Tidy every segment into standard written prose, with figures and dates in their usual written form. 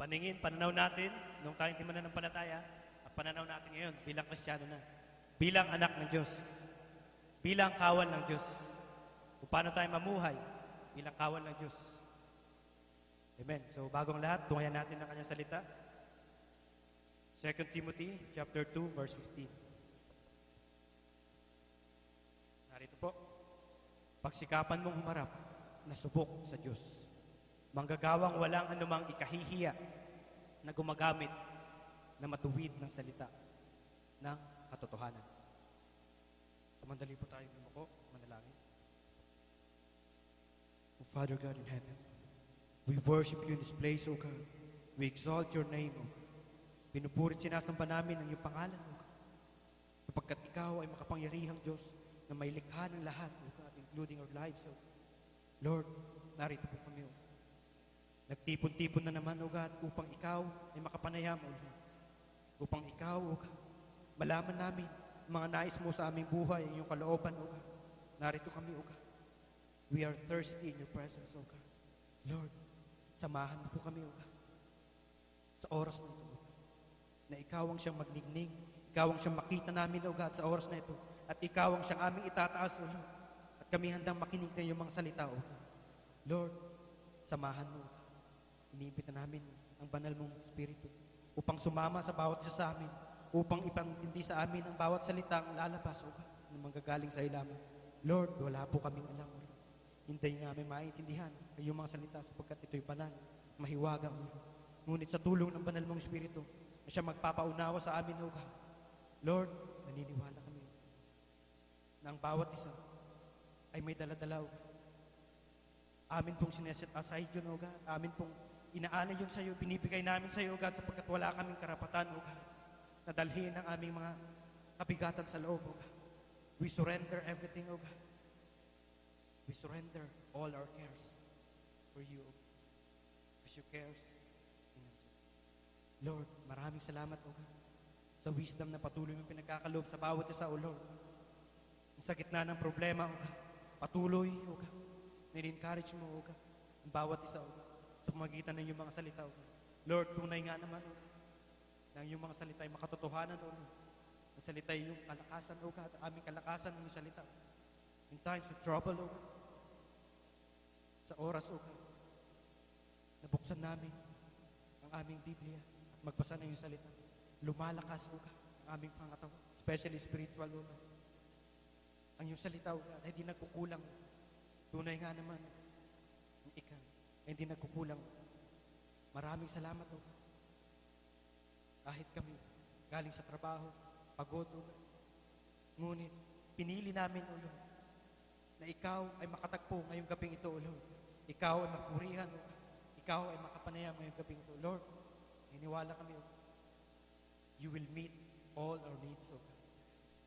paningin, pananaw natin, nung tayo hindi mananampalataya, at pananaw natin ngayon bilang Kristiyano na, bilang anak ng Diyos, bilang kawal ng Diyos, kung paano tayo mamuhay bilang kawal ng Diyos. Amen. So, bagong lahat, tungayan natin ang kanyang salita. 2 Timothy chapter 2, verse 15. Narito po, pagsikapan mong humarap na subok sa Diyos. Manggagawang walang anumang ikahihiya na gumagamit na matuwid ng salita ng katotohanan. Samandali po tayo lumako, manalangin. O Father God in heaven, we worship you in this place, O God. We exalt your name, O God. Pinupurit sinasamba namin ang iyong pangalan, O God. Sapagkat ikaw ay makapangyarihang Diyos na may likha ng lahat, O God, including our lives, O God. Lord, narito po kami, O God. Nagtipon-tipon na naman, O God, upang ikaw ay makapanayam, O Lord. Upang ikaw, O God, malaman namin ang mga nais mo sa aming buhay, ang iyong kalooban, O God. Narito kami, O God. We are thirsty in your presence, O God. Lord, samahan mo po kami, O God. Sa oras na ito, O God, na ikaw ang siyang magningning, ikaw ang siyang makita namin, O God, sa oras na ito, at ikaw ang siyang aming itataas, O Lord. At kami handang makinig na iyong mga salita, O God. Lord, samahan mo, O God. Iniimbita namin ang banal mong Espiritu upang sumama sa bawat isa sa amin, upang ipantindi sa amin ang bawat salitang lalabas, O God, na manggagaling sa ilaman. Lord, wala po kaming alam, O Lord. Hintayin namin maintindihan ang iyong mga salita sapagkat ito'y banal, mahiwagang, O Lord. Ngunit sa tulong ng banal mong Espiritu, na siya magpapaunawa sa amin, O God. Lord, naniniwala kami na ang bawat isa ay may daladala, O God. Amin pong sineset aside yun, O God. Amin pong inaalay yun sa iyo, binibigay namin sa iyo, O God, sapagkat wala kaming karapatan, O God, na dalhin ang aming mga kabigatan sa loob, O God. We surrender everything, O God. We surrender all our cares for you, O God. Because you cares in us. Lord, maraming salamat, O God, sa wisdom na patuloy mong pinagkakaloob sa bawat isa, O Lord. Sa gitna ng problema, O God, patuloy, O God, nire-encourage mo, O God, ang bawat isa, O God, sa pamagitan ng iyong mga salita, O God. Lord, tunay nga naman, O God, na iyong mga salita ay makatotohanan, O Lord. Ang salita ay iyong kalakasan, O God, aming kalakasan ng iyong salita. In times of trouble, O God, sa oras, O God, nabuksan namin ang aming Biblia at magbasa ng iyong salita. Lumalakas, O God, ang aming pangatawan, especially spiritual, O God. Ang iyong salita, O God, ay hindi nagkukulang. Tunay nga naman, ang ikaw, ay hindi nagkukulang. Maraming salamat, O God. Kahit kami, galing sa trabaho, pagod, O God. Ngunit, pinili namin, O Lord, na ikaw ay makatagpo ngayong gabing ito, O Lord. Ikaw ay mapurihan, O God. Ikaw ay makapanayam ngayong gabing ito, Lord. Niniwala kami, O God. You will meet all our needs, O God.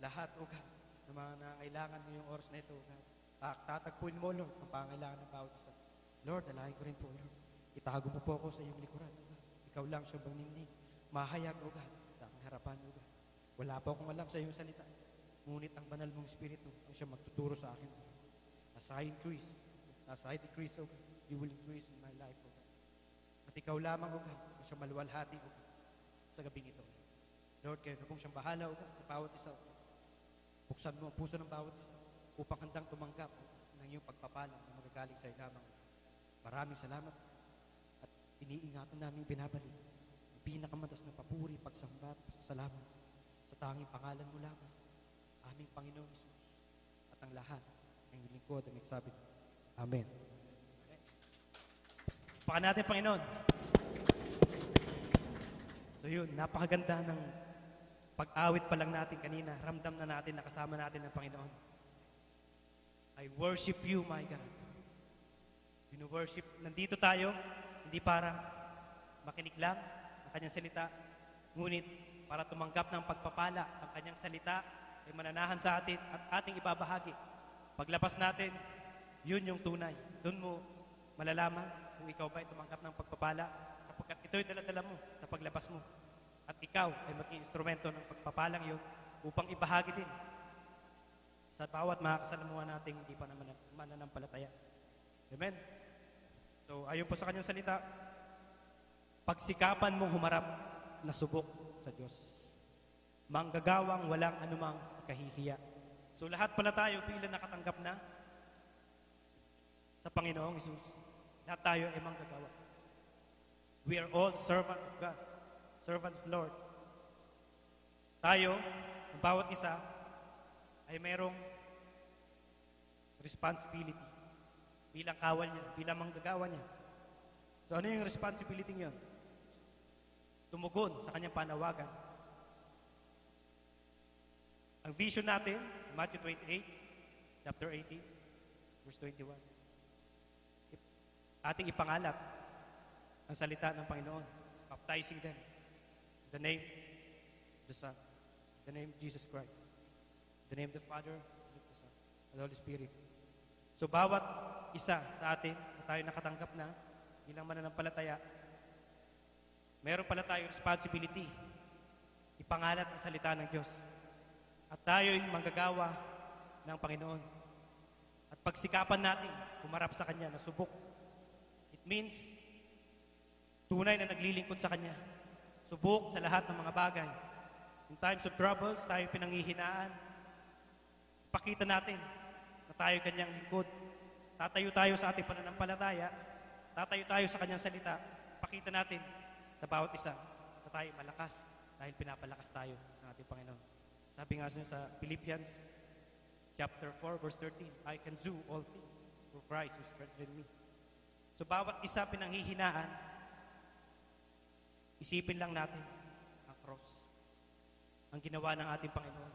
Lahat, O God, ng mga nangailangan ngayong oras na ito, O God. Tatagpuin mo, Lord, ang pangailangan ng bawat isa. Lord, dalangin ko rin po, Lord. Itago mo po ako sa iyong likuran, O God. Ikaw lang siyang maningning. Mahayag, O God, sa aking harapan, O God. Wala po akong alam sa iyong salita. Ngunit ang banal mong Espiritu ang siyang magtuturo sa akin, O God. As I decrease, O God, you will increase in my life, O God. At ikaw lamang, O God, ang siyang maluwalhati, O God, sa gabing ito. Lord, kayo na pong siyang bahala, O God, sa bawat isa, O God. Buksan mo ang puso ng bawat isa upang handang tumanggap, O God, ng iyong pagpapala na magagaling sa iyo lamang. Maraming salamat at iniingatan namin binabalik ang pinakamatas na papuri, pagsamba at pasasalamat sa tanging pangalan mo lamang, aming Panginoon Jesus, at ang lahat ng iyong lingkod ang nagsabi. Amen. Pakan natin, Panginoon. So yun, napakaganda ng pag-awit pa lang natin kanina. Ramdam na natin, nakasama natin ang Panginoon. I worship you, my God. Binu-worship. Nandito tayo, hindi para makinig lang ng kanyang salita, ngunit para tumanggap ng pagpapala ng kanyang salita ay mananahan sa atin at ating ibabahagi. Paglabas natin, yun yung tunay. Doon mo malalaman kung ikaw ba ay tumanggap ng pagpapala sapagkat ito'y dala-dala mo sa paglabas mo. At ikaw ay maging instrumento ng pagpapalang yun upang ibahagi din sa bawat mga kasalamuhan nating hindi pa naman mananampalataya. Amen? So, ayon po sa kanyang salita, Pagsikapan mong humarap na subok sa Diyos. Manggagawang walang anumang kahihiya. So lahat pala tayo bilang nakatanggap na sa Panginoong Hesus. Lahat tayo ay manggagawa. We are all servant of God. Servant of Lord. Tayo, ang bawat isa, ay mayroong responsibility bilang kawal niya, bilang manggagawa niya. So ano yung responsibility niyon? Tumugon sa kanyang panawagan. Ang vision natin, Matthew 28, chapter 18, verse 21. Ating ipangalat ang salita ng Panginoon, baptizing them in the name of the Son, in the name of Jesus Christ, in the name of the Father, and of the Son, and the Holy Spirit. So bawat isa sa atin na tayo nakatanggap na bilang mananampalataya, meron pala tayong responsibility ipangalat ang salita ng Diyos. At tayo'y manggagawa ng Panginoon. At pagsikapan natin humarap sa Kanya na subok. It means tunay na naglilingkod sa Kanya. Subok sa lahat ng mga bagay. In times of troubles, tayo pinanghihinaan. Ipakita natin na tayo Kanyang lingkod. Tatayo tayo sa ating pananampalataya. Tatayo tayo sa Kanyang salita. Ipakita natin sa bawat isa na tayo malakas dahil pinapalakas tayo ng ating Panginoon. Sabi nga sa Philippians chapter 4 verse 13, I can do all things through Christ who strengthens me. So bawat isa pinanghihinaan, isipin lang natin ang cross, ang ginawa ng ating Panginoon.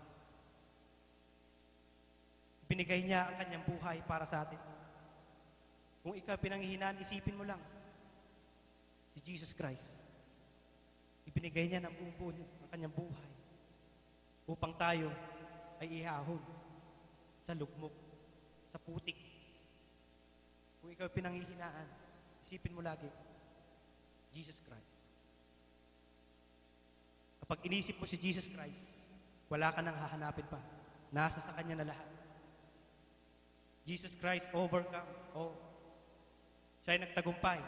Binigay niya ang kanyang buhay para sa atin. Kung ikaw pinanghihinaan, isipin mo lang si Jesus Christ. Ibinigay niya ng buong buo ang kanyang buhay upang tayo ay ihahon sa lugmok, sa putik. Kung ikaw pinanghihinaan, isipin mo lagi, Jesus Christ. Kapag inisip mo si Jesus Christ, wala ka nang hahanapin pa. Nasa sa Kanya na lahat. Jesus Christ overcome all. Siya ay nagtagumpay.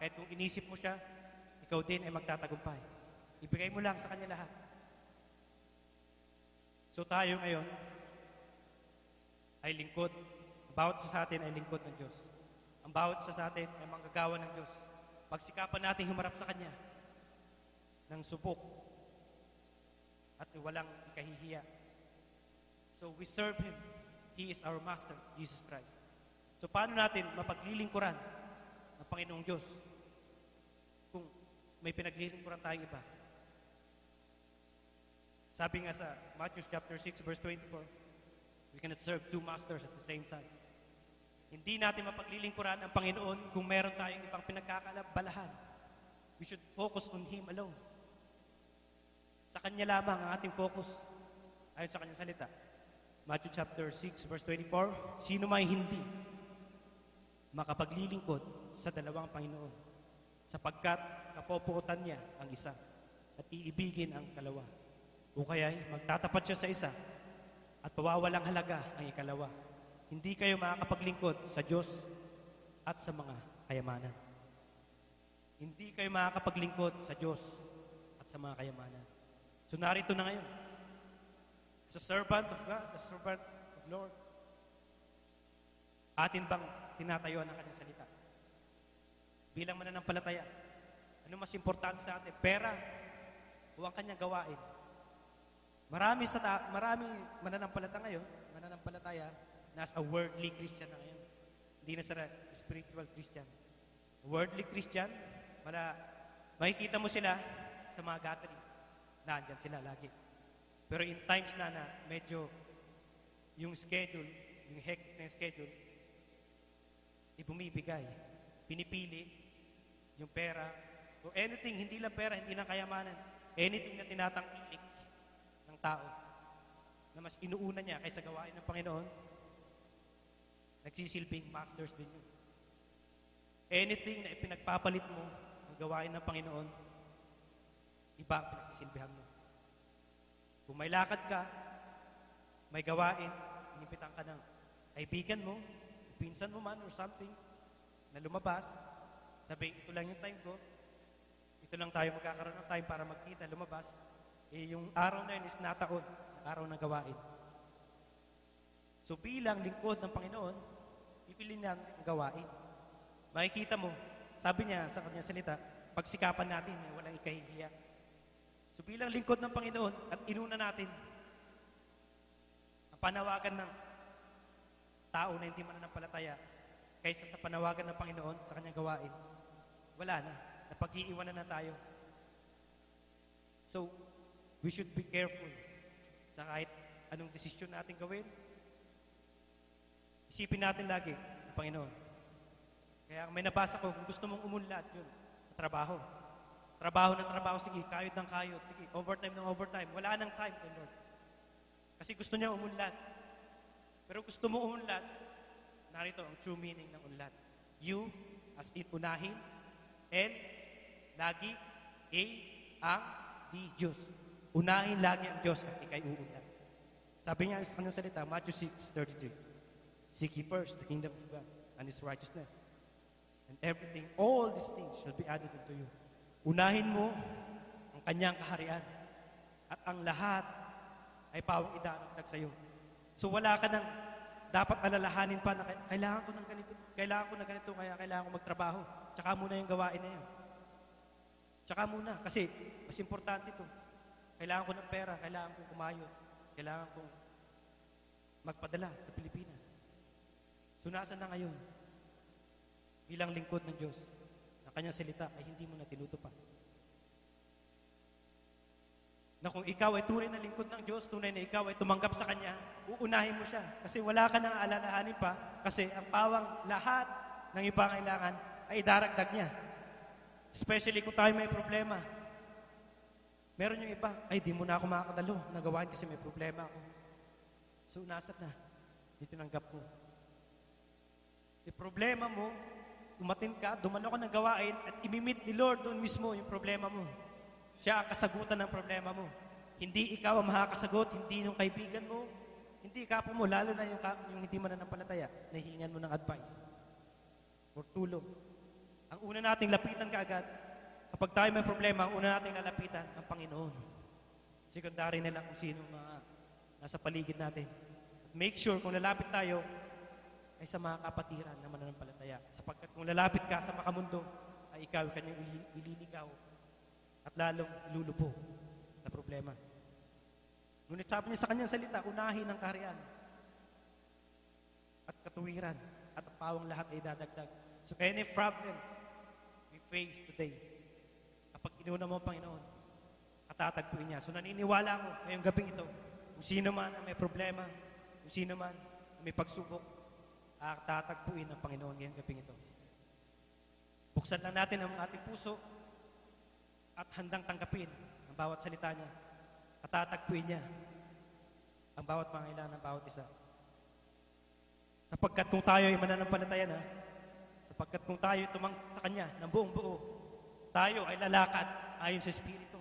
Kahit kung inisip mo siya, ikaw din ay magtatagumpay. Ibigay mo lang sa Kanya lahat. So tayo ngayon ay lingkod. Ang bawat isa sa atin ay lingkod ng Diyos. Ang bawat isa sa atin ay manggagawa ng Diyos. Pagsikapan natin humarap sa Kanya ng subok at walang ikahihiya. So we serve Him. He is our Master, Jesus Christ. So paano natin mapaglilingkuran ng Panginoong Diyos kung may pinaglilingkuran tayong iba? Sabi nga sa Matthew chapter 6 verse 24, we cannot serve two masters at the same time. Hindi natin mapaglilingkuran ang Panginoon kung meron tayong ibang pinagkakalabalahan. We should focus on Him alone. Sa Kanya lamang ang ating focus ayon sa Kanyang salita. Matthew chapter 6 verse 24, sino may hindi makapaglilingkod sa dalawang Panginoon sapagkat kapopuotan niya ang isa at iibigin ang kalawa. O kaya'y magtatapat siya sa isa at pawawalang halaga ang ikalawa. Hindi kayo makakapaglingkod sa Diyos at sa mga kayamanan. Hindi kayo makakapaglingkod sa Diyos at sa mga kayamanan. So narito na ngayon. As a servant of God, a servant of Lord, atin bang tinatayuan ang Kanyang salita? Bilang mananampalataya, ano mas importante sa atin? Pera o ang Kanyang gawain? Marami mananampalataya nasa worldly Christian na ngayon. Hindi na sa spiritual Christian. Worldly Christian, makikita mo sila sa mga gatherings. Nandyan sila lagi. Pero in times na medyo yung schedule, yung hectic na schedule, bumibigay. Pinipili yung pera o anything, hindi lang pera, hindi lang kayamanan. Anything na tinatangkilik ng tao na mas inuuna niya kaysa gawain ng Panginoon, nagsisilbing masters din yun. Anything na ipinagpapalit mo ang gawain ng Panginoon, iba ang pinagsisilbihan mo. Kung may lakad ka, may gawain, inipitan ka ng kaibigan mo, pinsan mo man or something, na lumabas, sabi, ito lang yung time ko, dito lang tayo magkakaroon ng time para magkita, lumabas. Yung araw na yun is nataon, araw ng gawain. So bilang lingkod ng Panginoon, pipili natin ang gawain. Makikita mo, sabi niya sa kanyang salita, pagsikapan natin, walang ikahihiya. So bilang lingkod ng Panginoon at inuna natin ang panawagan ng tao na hindi mananampalataya kaysa sa panawagan ng Panginoon sa kanyang gawain, wala na. Napag-iiwanan na tayo. So, we should be careful sa kahit anong desisyon natin gawin. Isipin natin lagi ang Panginoon. Kaya may nabasa ko, kung gusto mong umunlad, yun, trabaho. Trabaho ng trabaho, sige, kayod ng kayod, sige, overtime ng overtime. Wala nang time, Lord. Kasi gusto niya umunlad. Pero gusto mo umunlad, narito ang true meaning ng unlad. You, as in unahin, and lagi, ang di Diyos. Unahin lagi ang Diyos at ikay uunlad. Sabi niya sa kanyang salita, Matthew 6:33, seek ye first the kingdom of God and His righteousness. And everything, all these things shall be added unto you. Unahin mo ang kanyang kaharian at ang lahat ay pawang idaragdag sa iyo. So wala ka nang dapat alalahanin pa na kailangan ko ng ganito, kaya kailangan ko magtrabaho. Tsaka muna yung gawain na yan. Tsaka muna, kasi mas importante ito. Kailangan ko ng pera, kailangan kong kumayod, kailangan kong magpadala sa Pilipinas. So nasaan na ngayon? Bilang lingkod ng Diyos, na kanyang salita ay hindi mo na tinutupad. Na kung ikaw ay tunay na lingkod ng Diyos, tunay na ikaw ay tumanggap sa Kanya, uunahin mo siya. Kasi wala ka nang alalahanin pa, kasi ang pawang lahat ng ipangailangan ay idaragdag niya. Especially kung tayo may problema. Meron yung iba, ay di mo na ako makakadalo, nagawain kasi may problema ako. So nasat na, itinanggap mo. Yung problema mo, dumating ka, dumalo ka ng gawain, at imimit ni Lord doon mismo yung problema mo. Siya ang kasagutan ng problema mo. Hindi ikaw ang makakasagot, hindi yung kaibigan mo, hindi kapo mo, lalo na yung hindi mananampalataya, nahihingan mo ng advice or tulong. Ang una nating lapitan kaagad, kapag tayo may problema, ang una nating lalapitan ang Panginoon. Secondary na lang kung sino mga nasa paligid natin. Make sure kung lalapit tayo, ay sa mga kapatiran na mananampalataya. Sapagkat kung lalapit ka sa makamundo, ay ikaw kanyang ililigaw at lalong ilulupo sa problema. Ngunit sabi niya sa kanyang salita, unahin ang kaharian at katuwiran at ang pawang lahat ay dadagdag. So any problem we face today, kapag inuna mo ang Panginoon, katatagpuin niya. So naniniwala ko ngayong gabing ito, kung sino man ang may problema, kung sino man ang may pagsubok, tatagpuin ng Panginoon ngayong gabing ito. Buksan lang natin ang ating puso at handang tanggapin ang bawat salita niya. Katatagpuin niya ang bawat pangailangan ng bawat isa. Sapagkat kung tayo ay mananampalataya na, sapagkat kung tayo tumang sa Kanya ng buong buo, tayo ay lalakad ayon sa Espiritu.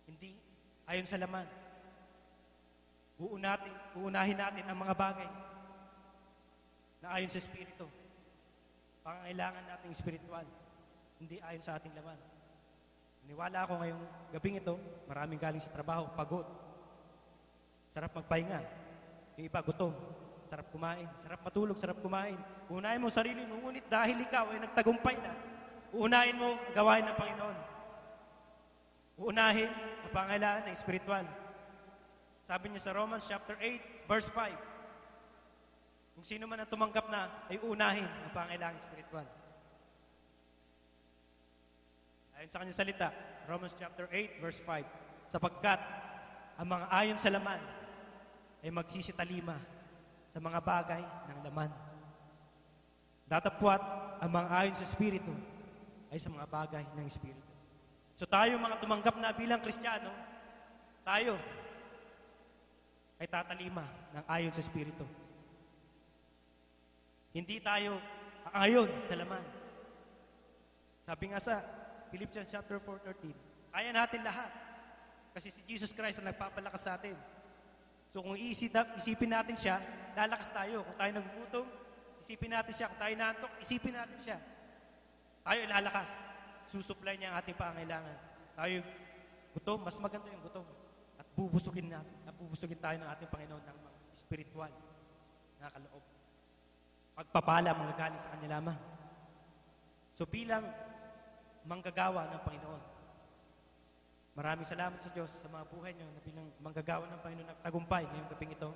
Hindi ayon sa laman. Uunahin natin ang mga bagay na ayon sa Espiritu. Pangailangan nating espiritual, hindi ayon sa ating laman. Niwala ako ngayong gabing ito, maraming galing sa trabaho, pagod. Sarap magpahinga. Yung iba, gutom. Sarap kumain. Sarap matulog, sarap kumain. Unahin mo sarili mo, ngunit dahil ikaw ay nagtagumpay na, uunahin mo gawain ng Panginoon. Uunahin ang pangailangan ng espiritual. Sabi niya sa Romans chapter 8, verse 5, kung sino man ang tumanggap na, ay uunahin ang pangailangan espiritual. Ayon sa kanyang salita, Romans chapter 8, verse 5, sapagkat ang mga ayon sa laman ay magsisitalima sa mga bagay ng laman. Datapwat ang mga ayon sa Espiritu ay sa mga bagay ng Espiritu. So tayo mga tumanggap na bilang Kristiyano, tayo ay tatalima ng ayon sa Espiritu. Hindi tayo ayon sa laman. Sabi nga sa Philippians chapter 4:13, kaya natin lahat. Kasi si Jesus Christ ang nagpapalakas sa atin. So kung isipin natin siya, lalakas tayo. Kung tayo nagugutom, isipin natin siya. Kung tayo naantok, isipin natin siya. Tayo ay lalakas. susupply niya ang ating pangailangan. Tayo gutom, mas maganda yung gutom. At bubusugin tayo ng ating Panginoon ng mga spiritual na kaloob. Pagpapala, manggagaling sa Kanya lamang. So bilang manggagawa ng Panginoon, maraming salamat sa Diyos sa mga buhay niyo na bilang manggagawa ng Panginoon nagtagumpay ngayong gabing ito,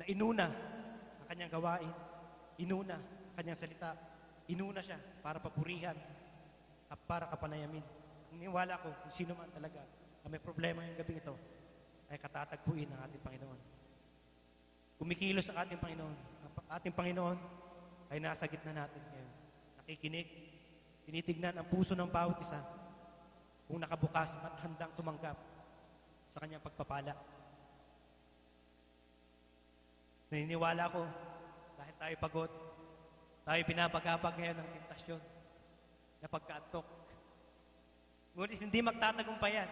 na inuna ang Kanyang gawain, inuna ang Kanyang salita, inuna siya para papurihan at para kapanayamin. Niniwala ko kung sino man talaga na may problema ngayong gabing ito, ay katatagpuin ng ating Panginoon. Kumikilos ang ating Panginoon. Ang ating Panginoon ay nasa gitna natin ngayon. Nakikinig, tinitignan ang puso ng bawat isa kung nakabukas at handang tumanggap sa Kanyang pagpapala. Naniniwala ko, dahil tayo pagod, tayo binabagabag ngayon ng tentasyon na pagkaantok. Ngunit hindi magtatagumpay yan.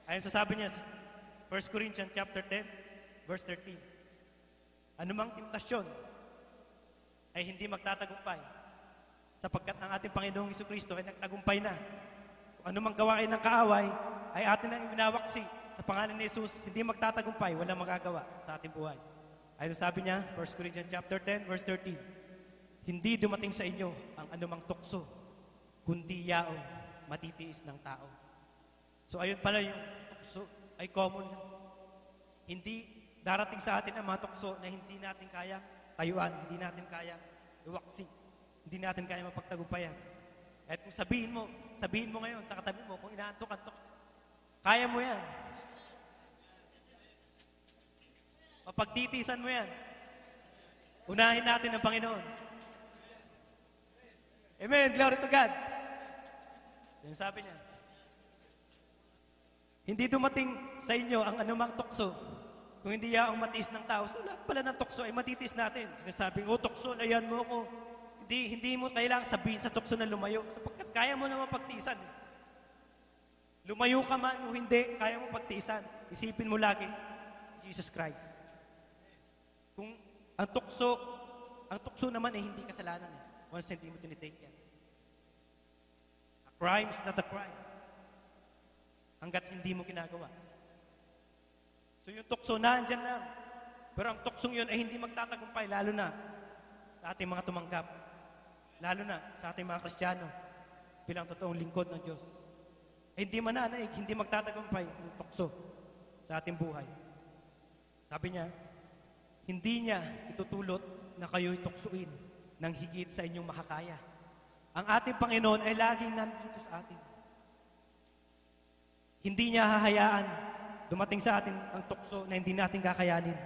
Ayon sa sabi niya, 1 Corinthians chapter 10, verse 13. Anumang tentasyon ay hindi magtatagumpay sapagkat ang ating Panginoong Hesukristo ay nagtagumpay na. Kung anumang gawain ng kaaway ay atin ang ibinawaksi sa pangalan ni Jesus, hindi magtatagumpay, walang magagawa sa ating buhay. Ayon sa sabi niya, 1 Corinthians chapter 10, verse 13. Hindi dumating sa inyo ang anumang tukso, kundi yaong matitiis ng tao. So ayun pala yung tukso ay common lang. Hindi darating sa atin ang mga tukso na hindi natin kaya tayuan, hindi natin kaya iwaksi, hindi natin kaya mapagtagumpayan. At kung sabihin mo ngayon sa katabi mo, kung inaantok-antok, kaya mo yan. Mapagtitiisan mo yan. Unahin natin ang Panginoon. Amen. Glory to God. Yan sabi niya. Hindi dumating sa inyo ang anumang tukso kung hindi yaong matiis ng tao. So lahat pala ng tukso ay matitiis natin. Sinasabing, tukso, layan mo ko. Hindi mo kailangang sabihin sa tukso na lumayo sapagkat kaya mo naman pagtiisan. Lumayo ka man o hindi, kaya mo pagtiisan. Isipin mo lagi, Jesus Christ. Kung ang tukso naman ay hindi kasalanan. Once hindi mo tinitake yan. A crime is not a crime. Hanggat hindi mo ginagawa. So yung tukso nandyan lang. Pero ang tuksong yun ay hindi magtatagumpay, lalo na sa ating mga tumanggap. Lalo na sa ating mga Kristiyano bilang totoong lingkod ng Diyos. Ay hindi mananaig, hindi magtatagumpay yung tukso sa ating buhay. Sabi niya, hindi niya itutulot na kayo'y tuksuin ng higit sa inyong makakaya. Ang ating Panginoon ay laging nandito sa atin. Hindi niya hahayaan dumating sa atin ang tukso na hindi natin kakayanin.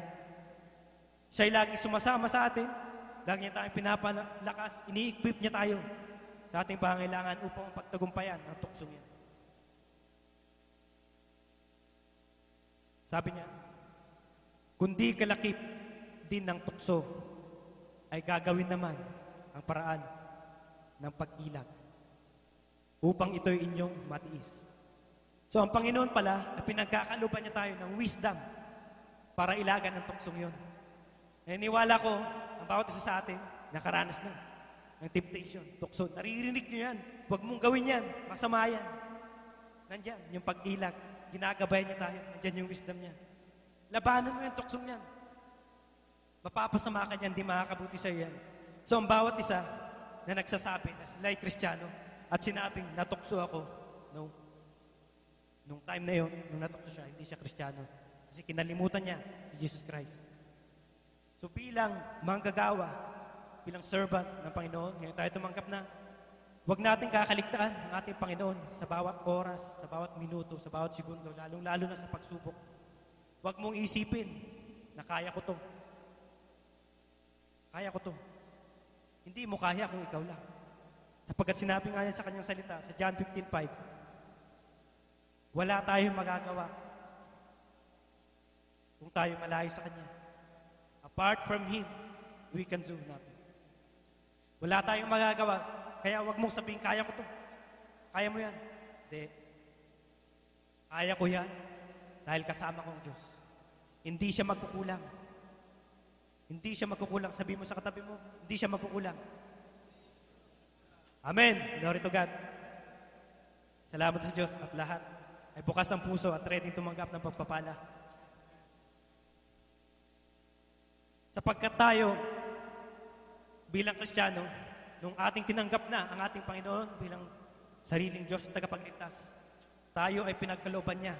Siya'y lagi sumasama sa atin, lagi niya tayong pinapalakas, ini-equip niya tayo sa ating pangailangan upang pagtagumpayan ang tukso niya. Sabi niya, kundi kalakip din ng tukso ay gagawin naman ang paraan ng pag-ilag upang ito'y inyong matiis. So ang Panginoon pala, na pinagkakaluban niya tayo ng wisdom para ilagan ang tuksong yun. Naniniwala ko, ang bawat isa sa atin, nakaranas na ng temptation, tukso. Naririnig niyo yan. Huwag mong gawin yan. Masama yan. Nandyan, yung pag-ilag. Ginagabayan niya tayo. Nandyan yung wisdom niya. Labanan mo yung tuksong yan. Mapapasama ka niyan, di makakabuti sa'yo yan. So ang bawat isa na nagsasabi na sila'y Kristiyano at sinabing natukso ako, no. Nung time na yun, nung natukso siya, hindi siya Kristiyano. Kasi kinalimutan niya si Jesus Christ. So bilang manggagawa, bilang servant ng Panginoon, ngayon tayo tumanggap na, huwag natin kakaligtaan ang ating Panginoon sa bawat oras, sa bawat minuto, sa bawat segundo, lalong-lalo na sa pagsubok. Huwag mong isipin na kaya ko to. Kaya ko to. Hindi mo kaya kung ikaw lang. Sapagkat sinabi nga yan sa kanyang salita, sa John 15:5, wala tayong magagawa kung tayo malayo sa Kanya. Apart from Him, we can do nothing. Wala tayong magagawa. Kaya wag mong sabihin, kaya ko to. Kaya mo yan. Hindi. Kaya ko yan dahil kasama ko ang Diyos. Hindi siya magkukulang. Hindi siya magkukulang. Sabihin mo sa katabi mo, hindi siya magkukulang. Amen. Glory to God. Salamat sa Diyos at lahat ay bukas ang puso at ready tumanggap ng pagpapala. Sapagkat tayo, bilang Kristiyano, nung ating tinanggap na ang ating Panginoon bilang sariling Diyos at tagapagligtas, tayo ay pinagkalooban niya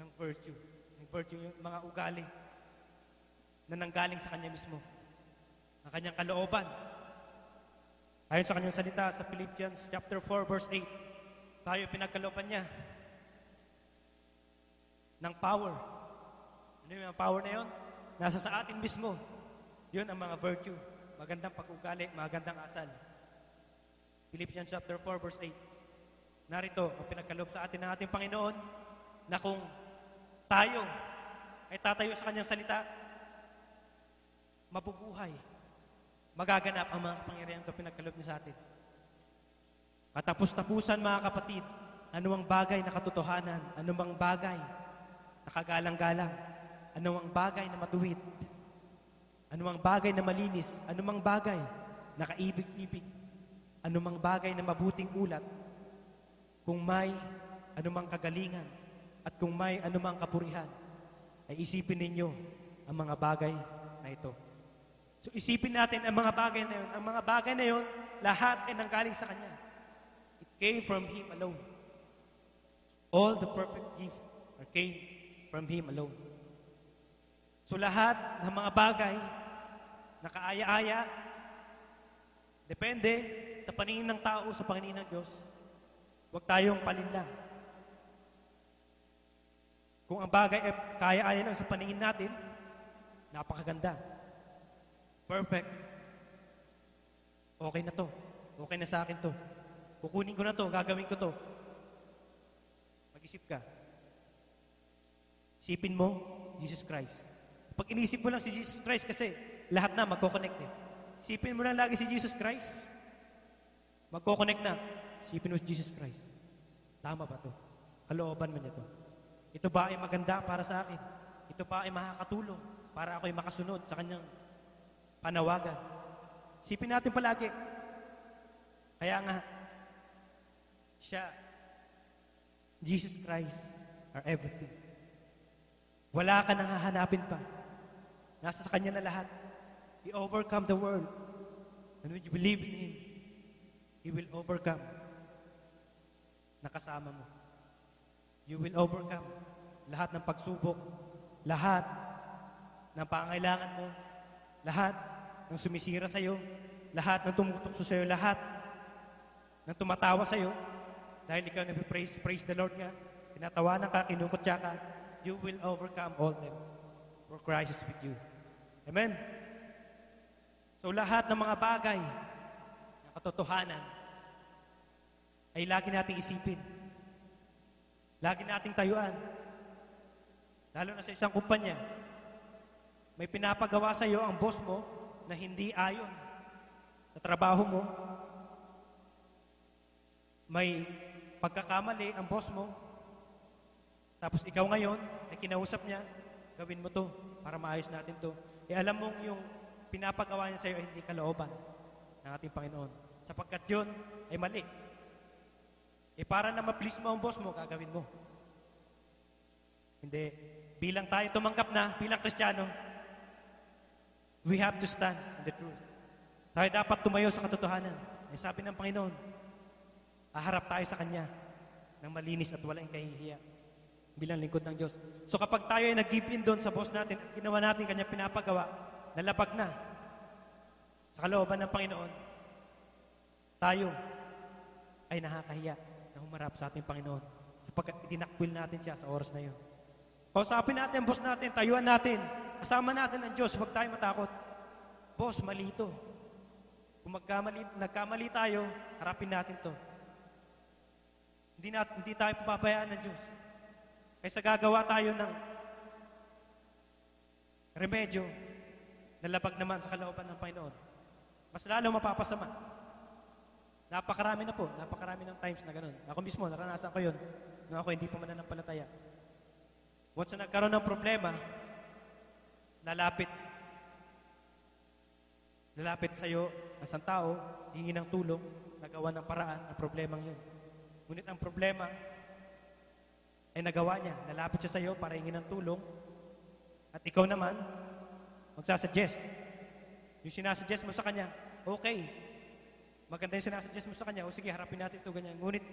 ng virtue. Ng virtue yung mga ugali na nanggaling sa Kanya mismo. Ang Kanyang kalooban. Ayon sa Kanyang salita sa Philippians chapter 4 verse 8, tayo pinagkalooban niya ng power. Ano yung power na yun? Nasa sa atin mismo. Yun ang mga virtue. Magandang pag-ugali, magandang asal. Philippians chapter 4 verse 8. Narito ang pinagkaloob sa atin ng ating Panginoon na kung tayo ay tatayo sa Kanyang salita, mabubuhay, magaganap ang mga kapangyarihan na pinagkaloob niya sa atin. Katapos-tapusan mga kapatid, anumang bagay na katotohanan, anumang bagay na kagalang-galang, anumang bagay na matuwid, anumang bagay na malinis, anumang bagay na kaibig-ibig, anumang bagay na mabuting ulat, kung may anumang kagalingan at kung may anumang kapurihan, ay isipin ninyo ang mga bagay na ito. So isipin natin ang mga bagay na yun. Ang mga bagay na yun, lahat ay nanggaling sa Kanya. It came from Him alone. All the perfect gift came from Him alone. So lahat ng mga bagay na kaaya-aya, depende sa paningin ng tao, sa paningin ng Diyos. Huwag tayong palinlang. Kung ang bagay ay kaaya-aya lang sa paningin natin, napakaganda. Perfect. Okay na to. Okay na sa akin to. Kukunin ko na to, gagawin ko to. Mag-isip ka. Isipin mo, Jesus Christ. Pag inisip mo lang si Jesus Christ kasi lahat na magkoconnect eh. Isipin mo lang lagi si Jesus Christ. Magkoconnect na. Isipin mo si Jesus Christ. Tama ba to? Kalooban mo niya to. Ito ba ay maganda para sa akin? Ito ba ay makakatulong para ako'y makasunod sa Kanyang panawagan? Isipin natin palagi. Kaya nga, siya, Jesus Christ, are everything. Wala ka nang hahanapin pa. Nasa sa Kanya na lahat. He overcome the world. And when you believe in Him, He will overcome. Nakasama mo. You will overcome lahat ng pagsubok, lahat ng pangailangan mo, lahat ng sumisira sa'yo, lahat ng tumutukso sa'yo, lahat ng tumatawa sa'yo, dahil ikaw praise the Lord nga, tinatawanan ka, kinukutya ka, you will overcome all them. For Christ is with you. Amen? So lahat ng mga bagay na katotohanan ay lagi nating isipin. Lagi nating tayuan. Lalo na sa isang kumpanya, may pinapagawa sa iyo ang boss mo na hindi ayon sa trabaho mo. May pagkakamali ang boss mo, tapos ikaw ngayon ay kinausap niya, gawin mo to para maayos natin to. Alam mong yung pinapagawa niya sa iyo ay hindi kalooban ng ating Panginoon. Sapagkat yun ay mali. Para na ma-please mo ang boss mo, gagawin mo. Hindi. Bilang tayo tumanggap na, bilang Kristiyano, we have to stand in the truth. Tayo dapat tumayo sa katotohanan. Sabi ng Panginoon, aharap tayo sa Kanya ng malinis at walang kahihiya bilang lingkod ng Diyos. So kapag tayo ay nag-give in doon sa boss natin at ginawa natin Kanya pinapagawa, nalapag na sa kalooban ng Panginoon, tayo ay nakakahiya na humarap sa ating Panginoon sapagkat itinakwil natin siya sa oras na yun. Kausapin natin ang boss natin, tayuan natin, kasama natin ang Diyos, huwag tayo matakot. Boss, mali ito. Kung nagkamali tayo, harapin natin to. Hindi tayo papabayaan ng Diyos. Kaysa gagawa tayo ng remedyo na labag naman sa kalooban ng Panginoon, mas lalo mapapasama. Napakarami ng times na ganun. Ako mismo, naranasan ko yun nung ako hindi pa mananampalataya. Once na nagkaroon ng problema, lalapit sa iyo ang isang tao, hingi ng tulong, nagawa ng paraan ang problemang yun. Ngunit ang problema ay nagawa niya. Lalapit siya sa iyo para hingin ng tulong. At ikaw naman, magsasuggest. Yung sinasuggest mo sa kanya, okay. Maganda yung sinasuggest mo sa kanya, o sige, harapin natin ito, ganyan. Ngunit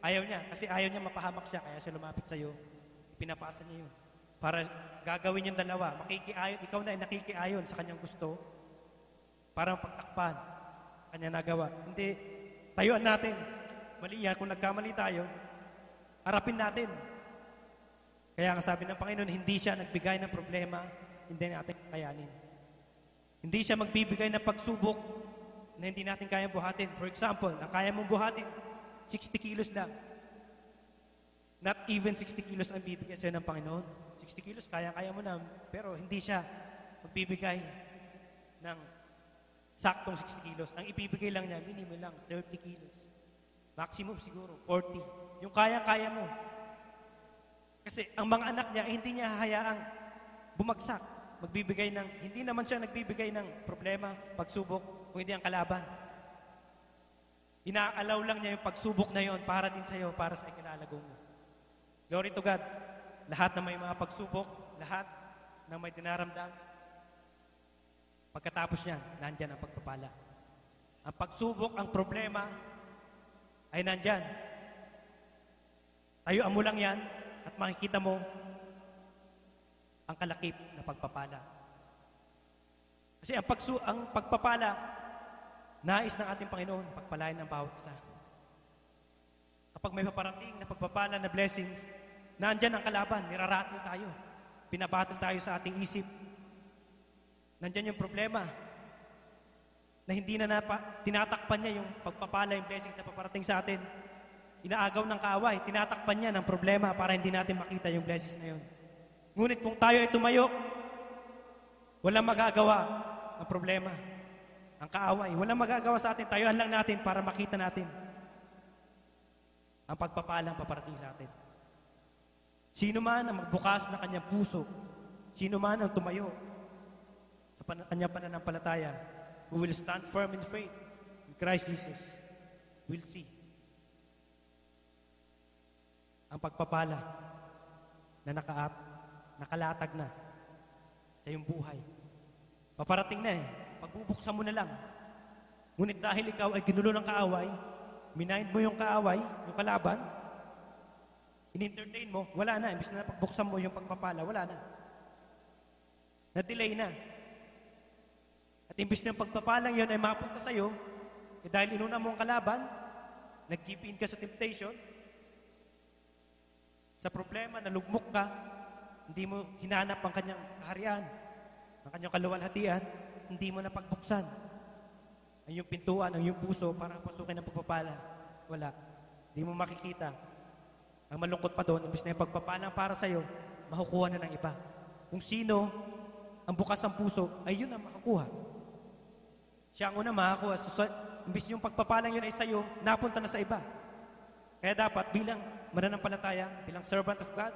ayaw niya, kasi ayaw niya mapahamak siya, kaya siya lumapit sa iyo. Pinapasa niya yun. Para gagawin yung dalawa. Ikaw na ay nakikiayon sa kanyang gusto para pagtakpan. Kanya nagawa. Hindi, tayuan natin. Mali yan. Kung nagkamali tayo, harapin natin. Kaya ang sabi ng Panginoon, hindi siya nagbigay ng problema, hindi natin kayanin. Hindi siya magbibigay ng pagsubok na hindi natin kayang buhatin. For example, ang kaya mong buhatin, 60 kilos lang. Not even 60 kilos ang bibigay sa'yo ng Panginoon. 60 kilos, kaya-kaya mo na. Pero hindi siya magbibigay ng saktong 60 kilos. Ang ibibigay lang niya, minimum lang, 30 kilos. Maximum siguro, 40. Yung kaya-kaya mo. Kasi ang mga anak niya, hindi niya hayaang bumagsak. Magbibigay ng, hindi naman siya nagbibigay ng problema, pagsubok, kung hindi ang kalaban. Inaalaw lang niya yung pagsubok na yon para din sa'yo, para sa ikinalagong mo. Glory to God. Lahat na may mga pagsubok, lahat na may dinaramdam, pagkatapos niyan, nandyan ang pagpapala. Ang pagsubok, ang problema, ay nandyan. Tayuan mo lang yan at makikita mo ang kalakip na pagpapala. Kasi ang pagpapala, nais ng ating Panginoon, pagpalain ng bawat isa. Kapag may paparating na pagpapala na blessings, nandyan ang kalaban, niraratil tayo. Pinabatil tayo sa ating isip. Nandyan yung problema na hindi na tinatakpan niya yung pagpapala, yung blessings na paparating sa atin. Inaagaw ng kaaway, tinatakpan niya ng problema para hindi natin makita yung blessings na yun. Ngunit kung tayo ay tumayo, walang magagawa ang problema. Ang kaaway, walang magagawa sa atin. Tayuan lang natin para makita natin ang pagpapalang paparating sa atin. Sino man ang magbukas ng kanyang puso, sino man ang tumayo sa kanyang pananampalataya, who will stand firm in faith in Christ Jesus, will see ang pagpapala na nakalatag na sa iyong buhay. Paparating na pagbubuksan mo na lang. Ngunit dahil ikaw ay ginulo ng kaaway, minayin mo yung kaaway, yung kalaban, in-entertain mo, wala na. Imbis na pagbuksan mo yung pagpapala, wala na. Na-delay na. At imbis na yung pagpapalang yun ay mapunta sa'yo, dahil inuna mo ang kalaban, nag-give in ka sa temptation, sa problema, nalugmok ka, hindi mo hinanap ang kanyang kaharian, ang kanyang kaluwalhatian, hindi mo na pagbuksan ang iyong pintuan, ang iyong puso para pasukin ang pagpapala. Wala. Hindi mo makikita. Ang malungkot pa doon, imbis na yung pagpapala para sa'yo, makukuha na ng iba. Kung sino ang bukas ng puso, ay yun ang makakuha. Siya ang una makakuha. So, imbis yung pagpapalang yun ay sa'yo, napunta na sa iba. Kaya dapat bilang mananampalataya, bilang servant of God,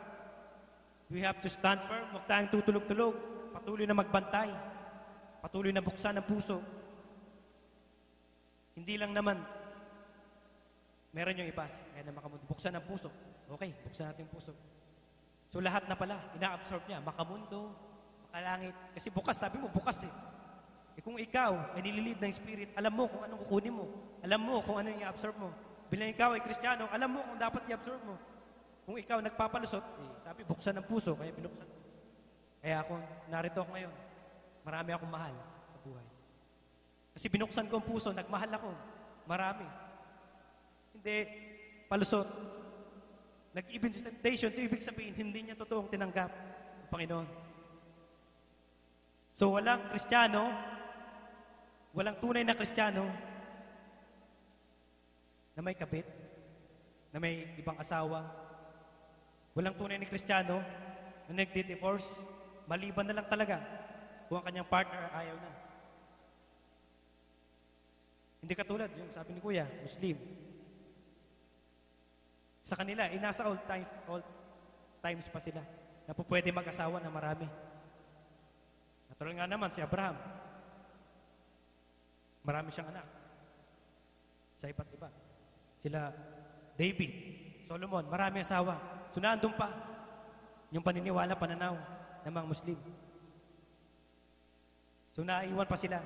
we have to stand firm, huwag tayong tutulog-tulog, patuloy na magbantay, patuloy na buksan ang puso. Hindi lang naman, meron yung ipas, kaya na makamundo, buksan ang puso. Okay, buksan natin yung puso. So lahat na pala, ina-absorb niya, makamundo, makalangit. Kasi bukas, sabi mo, bukas eh. Kung ikaw ay nililid ng Spirit, alam mo kung anong kukunin mo. Alam mo kung ano yung i-absorb mo. Bilang ikaw ay Kristiyano, alam mo kung dapat i-absorb mo. Kung ikaw nagpapalusot, sabi, buksan ang puso, kaya binuksan mo. Kaya ako, narito ako ngayon. Marami akong mahal sa buhay. Kasi binuksan ko ang puso, nagmahal ako. Marami. Hindi, palusot. Nag-even sa temptation, so ibig sabihin, hindi niya totoong tinanggap ang Panginoon. So walang Kristiyano, walang tunay na Kristiyano na may kabit, na may ibang asawa. Walang tunay na Kristiyano na nagdi-divorce, maliban na lang talaga kung ang kanyang partner ayaw na. Hindi katulad yung sabi ni Kuya, Muslim. Sa kanila, nasa old times pa sila na po pwede mag-asawa na marami. Natural nga naman si Abraham. Marami siyang anak. Sa iba't iba. Sila David, Solomon, marami asawa. So nandun pa yung paniniwala, pananaw ng mga Muslim. So naiwan pa sila.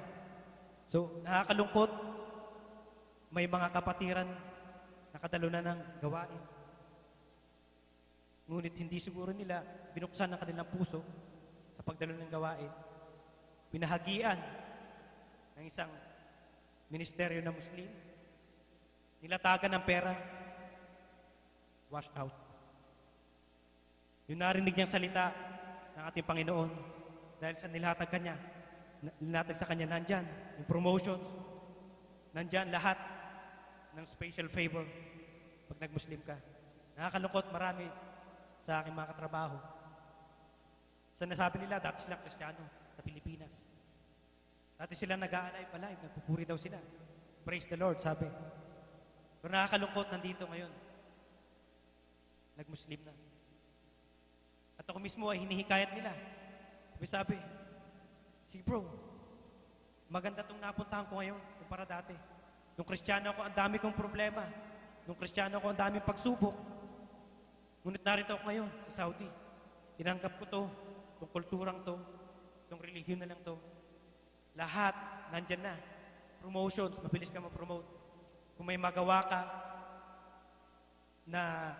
So nakakalungkot, may mga kapatiran na katalunan ng gawain. Ngunit hindi siguro nila binuksan ang kanilang puso sa pagdalo ng gawain. Pinahagian ng isang ministeryo na Muslim. Nilatagan ng pera. Wash out. Yung narinig niyang salita ng ating Panginoon, dahil sa nilatag kanya, nilatag sa kanya, nandyan yung promotions, nandyan lahat ng special favor pag nag-Muslim ka. Nakakalungkot, marami sa aking mga katrabaho. Sa nasabi nila, dati silang Kristiyano sa Pilipinas. Dati sila nag-a-alive, nagpupuri daw sila. Praise the Lord, sabi. Pero nakakalungkot, nandito ngayon. Nag-Muslim na. At ako mismo ay hinihikayat nila. Sabi, sige bro, maganda itong napuntahan ko ngayon kumpara dati. Nung Kristiyano ako, ang dami kong problema. Nung Kristiyano ako, ang daming pagsubok. Ngunit narito ako ngayon sa Saudi. Tinanggap ko to, itong kulturang to, itong relihiyon na lang to. Lahat, nandyan na. Promotions, mabilis ka ma-promote. Kung may magawa ka na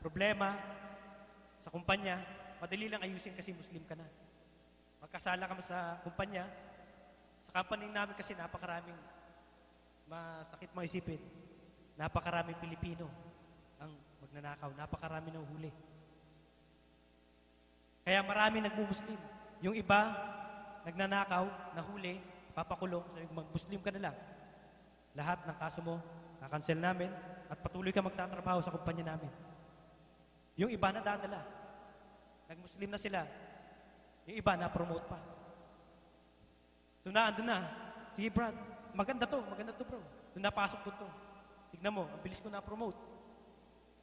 problema sa kumpanya, madali lang ayusin kasi Muslim ka na. Magkasala ka sa kumpanya, sa company namin kasi napakaraming masakit mo isipin. Napakaraming Pilipino ang magnanakaw. Napakaraming nahuhuli. Kaya maraming nagmumuslim. Yung iba, nagnanakaw, nahuli, papakulong. So, mag-Muslim ka na lang. Lahat ng kaso mo, kakancel namin at patuloy ka magtatrabaho sa kumpanya namin. Yung iba na dadala. Nag-Muslim na sila. Yung iba na-promote pa. So naandun na. Sige Brad, maganda to bro. So napasok ko to. Tignan mo, ang bilis ko na-promote.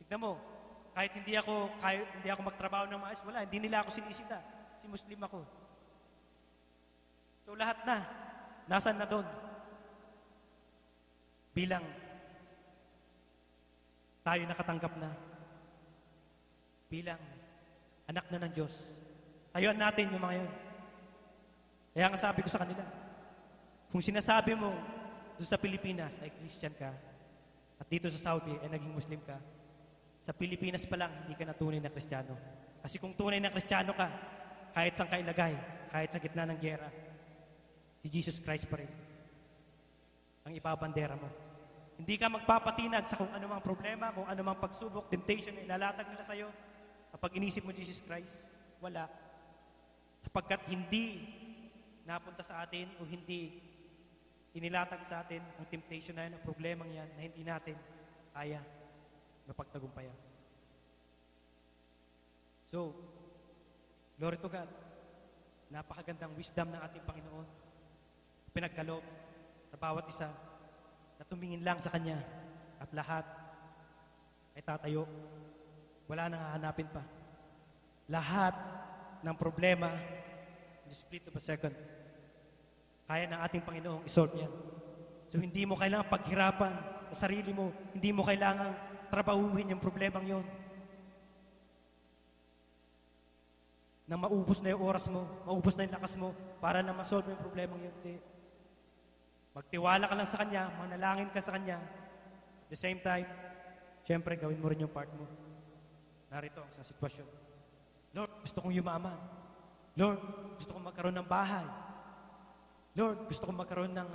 Tignan mo, kahit hindi ako magtrabaho ng maayos, wala, hindi nila ako sinisita. Si Muslim ako. So lahat na, nasan na doon? Bilang tayo nakatanggap na. Bilang anak na ng Diyos. Tayuan natin yung mga yun. Kaya nga sabi ko sa kanila, kung sinasabi mo doon sa Pilipinas ay Christian ka, at dito sa Saudi ay naging Muslim ka, sa Pilipinas pa lang hindi ka na tunay na Kristiyano. Kasi kung tunay na Kristiyano ka, kahit saan ka ilagay, kahit sa gitna ng gyera, si Jesus Christ pa rin ang ibabandera mo. Hindi ka magpapatinag sa kung anumang problema, kung anumang pagsubok, temptation na ilalatag nila sa'yo. Kapag inisip mo Jesus Christ, wala. Sapagkat hindi napunta sa atin o hindi inilatag sa atin ang temptation na yan, ang problemang yan, na hindi natin kaya mapagtagumpayan. So, glory to God. Napakagandang wisdom ng ating Panginoon. Pinagkaloob sa bawat isa na tumingin lang sa Kanya at lahat ay tatayo. Wala nang hahanapin pa. Lahat ng problema, in the split of a second, kaya ng ating Panginoong isolve yan. So hindi mo kailangan paghirapan sa sarili mo. Hindi mo kailangan trabahuhin yung problemang yon. Na maubos na yung oras mo, maubos na yung lakas mo para na masolve yung problemang yun. Hindi. Magtiwala ka lang sa Kanya, manalangin ka sa Kanya. At the same time, syempre gawin mo rin yung part mo. Narito ang isang sitwasyon. Lord, gusto kong yumaman. Lord, gusto kong magkaroon ng bahay. Lord, gusto kong magkaroon ng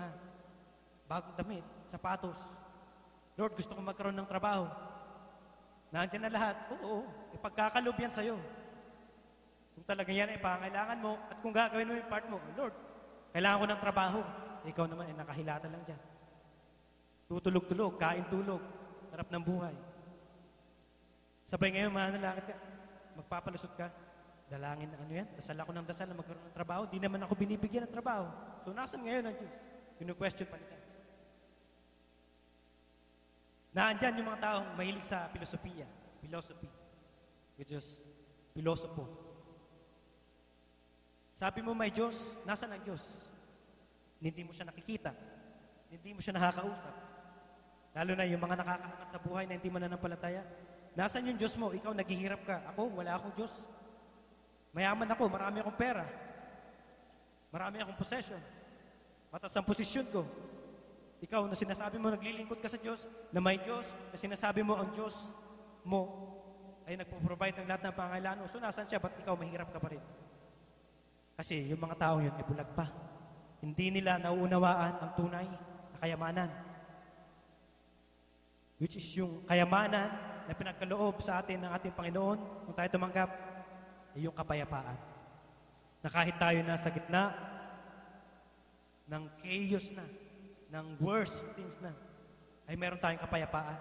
bagong damit, sapatos. Lord, gusto kong magkaroon ng trabaho. Nandiyan na lahat. Oo, ipagkakalob yan sa'yo. Kung talaga yan ay pangailangan mo at kung gagawin mo yung part mo, Lord, kailangan ko ng trabaho. Ikaw naman ay nakahilata lang dyan. Tutulog-tulog, kain-tulog, sarap ng buhay. Sabay ngayon, manalangin ka, magpapalusot ka, dalangin na ano yan, dasal ako ng dasal na magkaroon ng trabaho, di naman ako binibigyan ng trabaho. So, nasan ngayon ang Diyos? Kinu-question pa nila. Naandyan yung mga taong mahilig sa filosofiya, philosophy, which is pilosopo. Sabi mo may Diyos, nasan ang Diyos? Hindi mo siya nakikita. Hindi mo siya nakakausap. Lalo na yung mga nakakaangat sa buhay na hindi mananampalataya. Nasaan yung Diyos mo? Ikaw, naghihirap ka. Ako, wala akong Diyos. Mayaman ako, marami akong pera. Marami akong possession. Mataas ang posisyon ko. Ikaw, na sinasabi mo, naglilingkod ka sa Diyos, na may Diyos, na sinasabi mo, ang Diyos mo ay nagpo-provide ng lahat ng pangangailangan mo. So, nasan siya? Ba't ikaw mahirap ka pa rin? Kasi yung mga taong yun ay bulag pa. Hindi nila nauunawaan ang tunay na kayamanan. Which is yung kayamanan na pinagkaloob sa atin ng ating Panginoon kung tayo tumanggap, ay yung kapayapaan. Na kahit tayo nasa gitna ng chaos na, ng worst things na, ay meron tayong kapayapaan.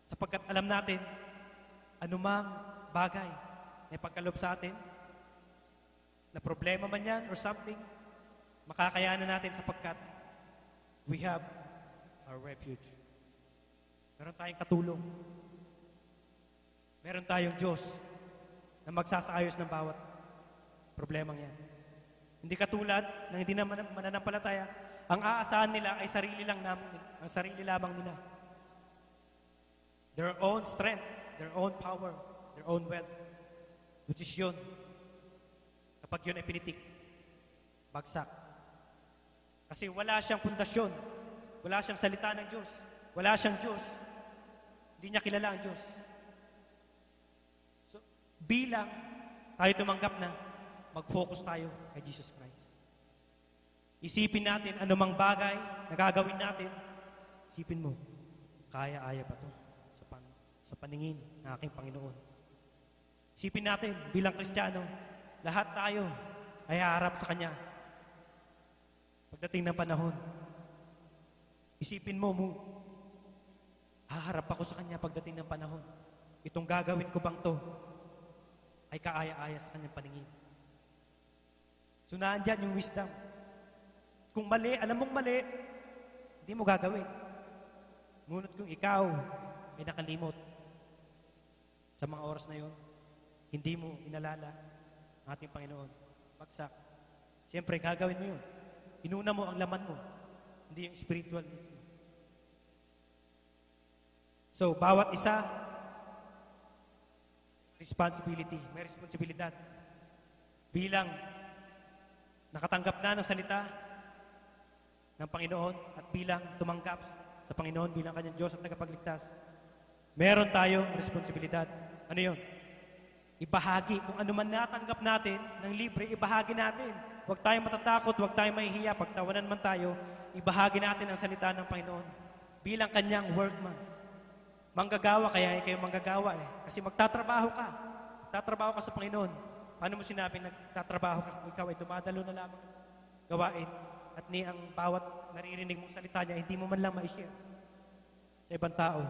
Sapagkat alam natin, anumang bagay na ipagkaloob sa atin, na problema man yan or something, makakayanan natin sapagkat we have our refuge. Meron tayong katulong. Meron tayong Diyos na magsasaayos ng bawat problemang yan. Hindi katulad ng hindi na mananampalataya, ang aasahan nila ay sarili lamang nila. Their own strength, their own power, their own wealth. Which is yun. Kapag yun ay pinitik, bagsak. Kasi wala siyang pundasyon. Wala siyang salita ng Diyos. Wala siyang Diyos. Hindi niya kilala ang Diyos. So, bilang tayo tumanggap na, mag-focus tayo kay Jesus Christ. Isipin natin anumang bagay na gagawin natin. Isipin mo, kaya-aya ba ito sa paningin ng aking Panginoon? Isipin natin, bilang Kristiyano, lahat tayo ay haharap sa Kanya. Pagdating ng panahon, isipin mo, haharap ako sa Kanya pagdating ng panahon. Itong gagawin ko bang to ay kaaya-aya sa Kanyang paningin. So naandyan yung wisdom. Kung mali, alam mong mali, hindi mo gagawin. Ngunit kung ikaw ay nakalimot sa mga oras na yon, hindi mo inalala ang ating Panginoon. Bagsak. Siyempre, gagawin mo yun. Inuna mo ang laman mo, hindi yung spiritual needs mo. So, bawat isa, may responsibilidad. Bilang nakatanggap na ng salita ng Panginoon at bilang tumanggap sa Panginoon bilang Kanyang Diyos at tagapagligtas, meron tayong responsibilidad. Ano yun? Ibahagi. Kung ano man natanggap natin ng libre, ibahagi natin. Huwag tayong matatakot, huwag tayong mahihiya. Pagtawanan man tayo, ibahagi natin ang salita ng Panginoon bilang Kanyang workman. Manggagawa, kaya kayo manggagawa eh. Kasi magtatrabaho ka. Magtatrabaho ka sa Panginoon. Paano mo sinabi nagtatrabaho ka kung ikaw ay dumadalo na lamang gawain at ni ang bawat naririnig mong salita niya, hindi mo man lang ma-share sa ibang tao.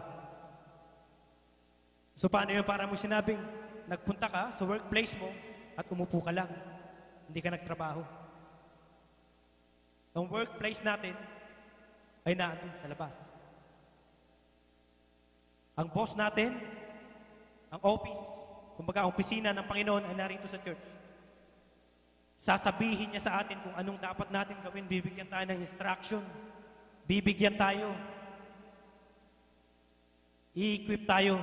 So paano yun? Para mo sinabing nagpunta ka sa workplace mo at umupo ka lang. Hindi ka nagtrabaho. Ang workplace natin ay naandun sa labas. Ang boss natin, ang office, kumbaga ang opisina ng Panginoon ay narito sa church. Sasabihin niya sa atin kung anong dapat natin gawin. Bibigyan tayo ng instruction. Bibigyan tayo. I-equip tayo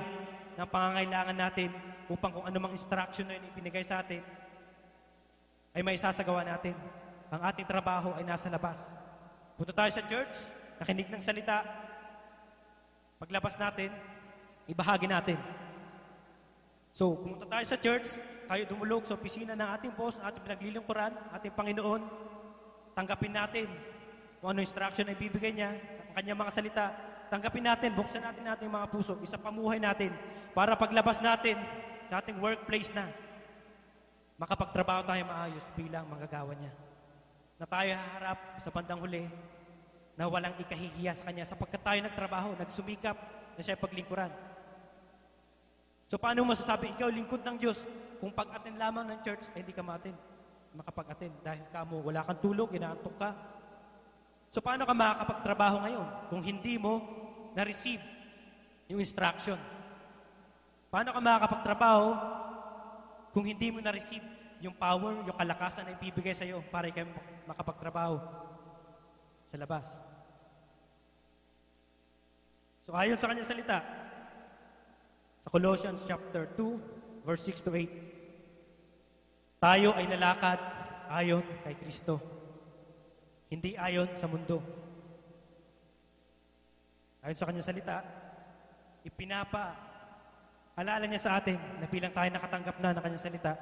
ng pangangailangan natin upang kung anumang instruction na yun ibinigay sa atin ay may sasagawa natin. Ang ating trabaho ay nasa labas. Punta tayo sa church, nakinig ng salita. Paglabas natin, ibahagi natin. So, pumunta tayo sa church, tayo dumulog sa opisina ng ating boss, ng ating pinaglilingkuran, ating Panginoon, tanggapin natin kung ano instruction ay bibigay niya, ang kanyang mga salita, tanggapin natin, buksan natin ating mga puso, isapamuhay natin, para paglabas natin sa ating workplace na, makapagtrabaho tayo maayos bilang manggagawa niya. Na tayo haharap sa bandang huli, na walang ikahihiya sa kanya, sapagkat tayo nagtrabaho, nagsumikap, na siya paglingkuran. So paano mo masasabi, ikaw lingkod ng Diyos, kung pag-attend lamang ng church, ay hindi ka makapag-attend. Dahil wala kang tulog, inaantok ka. So paano ka makakapagtrabaho ngayon kung hindi mo na-receive yung instruction? Paano ka makakapagtrabaho kung hindi mo na-receive yung power, yung kalakasan na ibibigay sa iyo para ikaw makapagtrabaho sa labas? So ayon sa kanyang salita, sa Colossians chapter 2, verse 6 to 8, tayo ay lalakad ayon kay Kristo, hindi ayon sa mundo. Ayon sa kanyang salita, alala niya sa atin na bilang tayo nakatanggap na ng kanyang salita,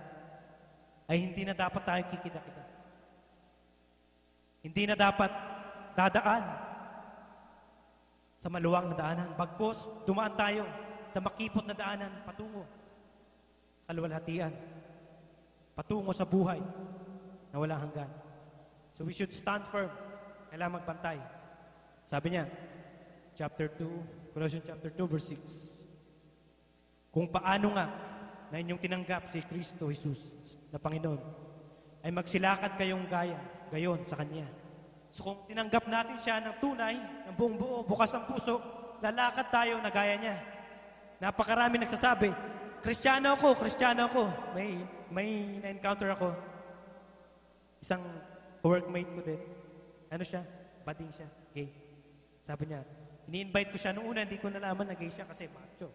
ay hindi na dapat tayo kikita-kita. Hindi na dapat dadaan sa maluwang na daanan. Bagkus, dumaan tayo sa makipot na daanan patungo sa kaluwalhatian, patungo sa buhay na walang hanggan. So we should stand firm. Kailangan magbantay. Sabi niya, Colossians chapter 2, verse 6. Kung paano nga na inyong tinanggap si Kristo Jesus na Panginoon, ay magsilakad kayong gayon sa Kanya. So kung tinanggap natin siya ng tunay, ng buong buo, bukas ang puso, lalakad tayo na gaya niya. Napakarami nagsasabi, Kristiyano ako. May na-encounter ako. Isang workmate ko din. Ano siya? Bading siya. Gay. Sabi niya, ini-invite ko siya. Noong una, hindi ko nalaman na gay siya kasi macho.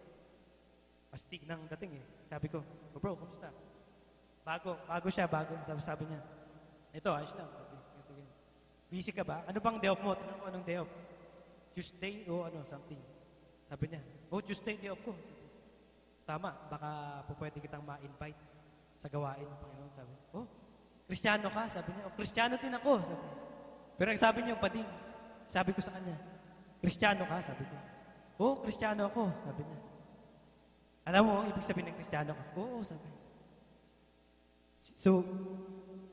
Astig ng dating eh. Sabi ko, bro, kumusta? Bago siya. Sabi niya, ito, ayos lang. Sabi, busy ka ba? Ano bang day off mo? Tinanong ko anong day off? Tuesday o something. Sabi niya, Tuesday day off ko. Sabi, tama, baka po pwede kitang ma-invite sa gawain ng Panginoon. Sabi, Kristiyano ka? Sabi niya, Kristiyano din ako. Sabi niya. Pero ang sabi niya, bading. Sabi ko sa kanya, Kristiyano ka? Sabi ko, Kristiyano ako. Sabi niya. Alam mo, ibig sabihin ng Kristiyano ka? Oo, sabi. So,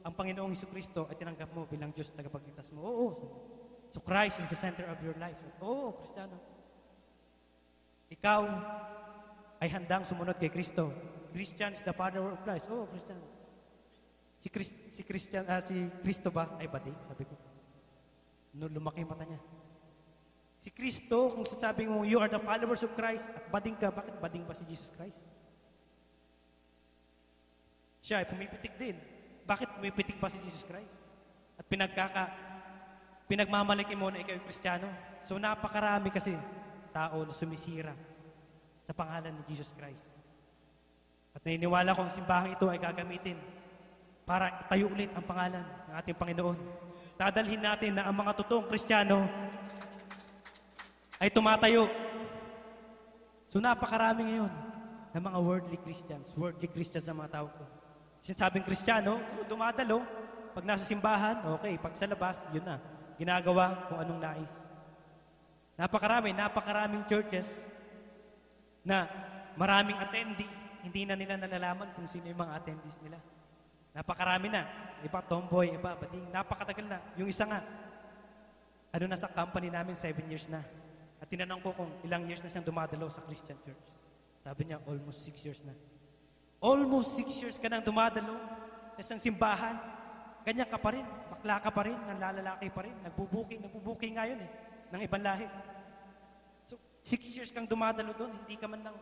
ang Panginoong Jesucristo ay tinanggap mo bilang Diyos na tagapagligtas mo. Oo, sabi. So, Christ is the center of your life. Oo, Kristiyano. Ikaw ay handang sumunod kay Kristo. Christian is the follower of Christ. Oo, Kristiyano. Si Kristo ba ay bading? Sabi ko. Lumaki yung mata niya. Si Kristo, kung sasabi mo, you are the followers of Christ, at bading ka, bakit bading ba si Jesus Christ? Siya ay pumipitik din. Bakit pumipitik ba si Jesus Christ? At pinagmamalaki mo na ikaw yung Kristiyano. So napakarami kasi tao na sumisira sa pangalan ni Jesus Christ. At naniniwala ko ang simbahang ito ay gagamitin para itayo ulit ang pangalan ng ating Panginoon. Dadalhin natin na ang mga totoong Kristiyano ay tumatayo. So napakarami ngayon ng mga worldly Christians ang mga tawag ko. Sinasabing Kristiyano, dumadalo. Pag nasa simbahan, okay. Pag sa labas, yun na. Ginagawa kung anong nais. Napakaraming churches na maraming attendee, hindi na nila nalalaman kung sino yung mga attendees nila. Napakarami na. Iba tomboy, iba bading. Napakatagal na. Yung isa nga, nasa company namin 7 years na. At tinanong ko kung ilang years na siyang dumadalo sa Christian church. Sabi niya, almost 6 years na. Almost 6 years ka nang dumadalo sa isang simbahan. Ganyan ka pa rin. Bakla ka pa rin. Nanlalalaki pa rin. Nagbubuking nga yun ng ibang lahi. So, 6 years kang dumadalo doon, hindi ka man lang...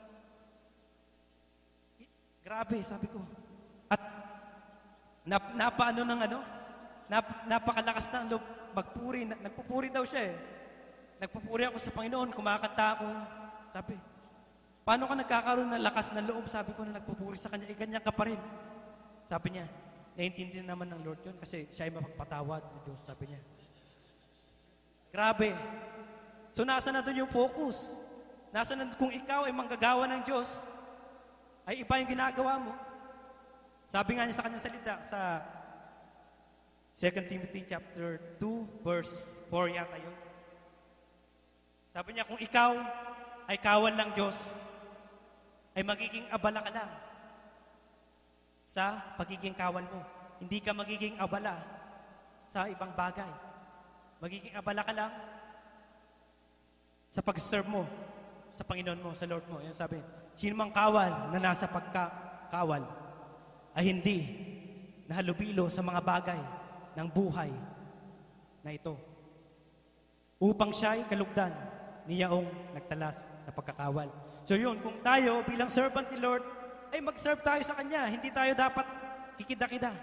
Grabe, sabi ko. At napakalakas na ang loob. Nagpupuri daw siya Nagpupuri ako sa Panginoon, kumakanta ako. Sabi, paano ka nagkakaroon ng lakas ng loob? Sabi ko na nagpupuri sa Kanya, ganyan ka pa rin. Sabi niya, naiintindihan naman ng Lord yun kasi siya ay mapagpatawad ng Diyos, sabi niya. Grabe. So nasa na doon yung focus? Nasa na kung ikaw ay manggagawa ng Diyos, ay iba yung ginagawa mo. Sabi nga niya sa Kanyang salita, sa 2 Timothy chapter 2, verse 4 yata yun. Sabi niya, kung ikaw ay kawan ng Diyos, ay magiging abala ka lang sa pagiging kawan mo. Hindi ka magiging abala sa ibang bagay. Magiging abala ka lang sa pag-serve mo, sa Panginoon mo, sa Lord mo. Yan sabi, sino mang kawal na nasa pagkakawal ay hindi nahalubilo sa mga bagay ng buhay na ito. Upang siya ay kalugdan niyaong nagtalas sa pagkakawal. So yun, kung tayo bilang servant ni Lord, ay mag-serve tayo sa Kanya. Hindi tayo dapat kikida-kida.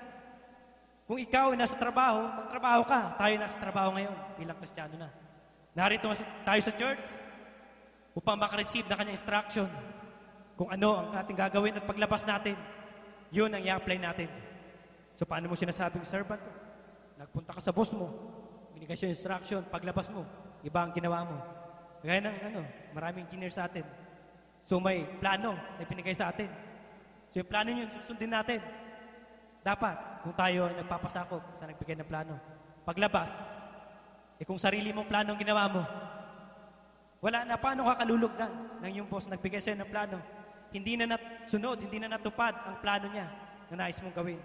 Kung ikaw ay nasa trabaho, magtrabaho ka. Tayo nasa trabaho ngayon bilang Kristiyano na. Narito tayo sa church. upang makareceive ng kanyang instruction kung ano ang ating gagawin at paglabas natin, yun ang i-apply natin. So paano mo sinasabing servant ko? Nagpunta ka sa boss mo, binigay siya instruction, paglabas mo, iba ang ginawa mo. Gaya ng maraming engineer sa atin. So may plano na binigay sa atin. So yung plano yun, susundin natin. Dapat, kung tayo ay nagpapasakop sa nagbigay ng plano, paglabas, kung sarili mong plano ang ginawa mo, wala na, paano ka kalulugdan ng yung boss nagbigay sa'yo ng plano? Hindi na sunod, hindi na natupad ang plano niya na nais mong gawin.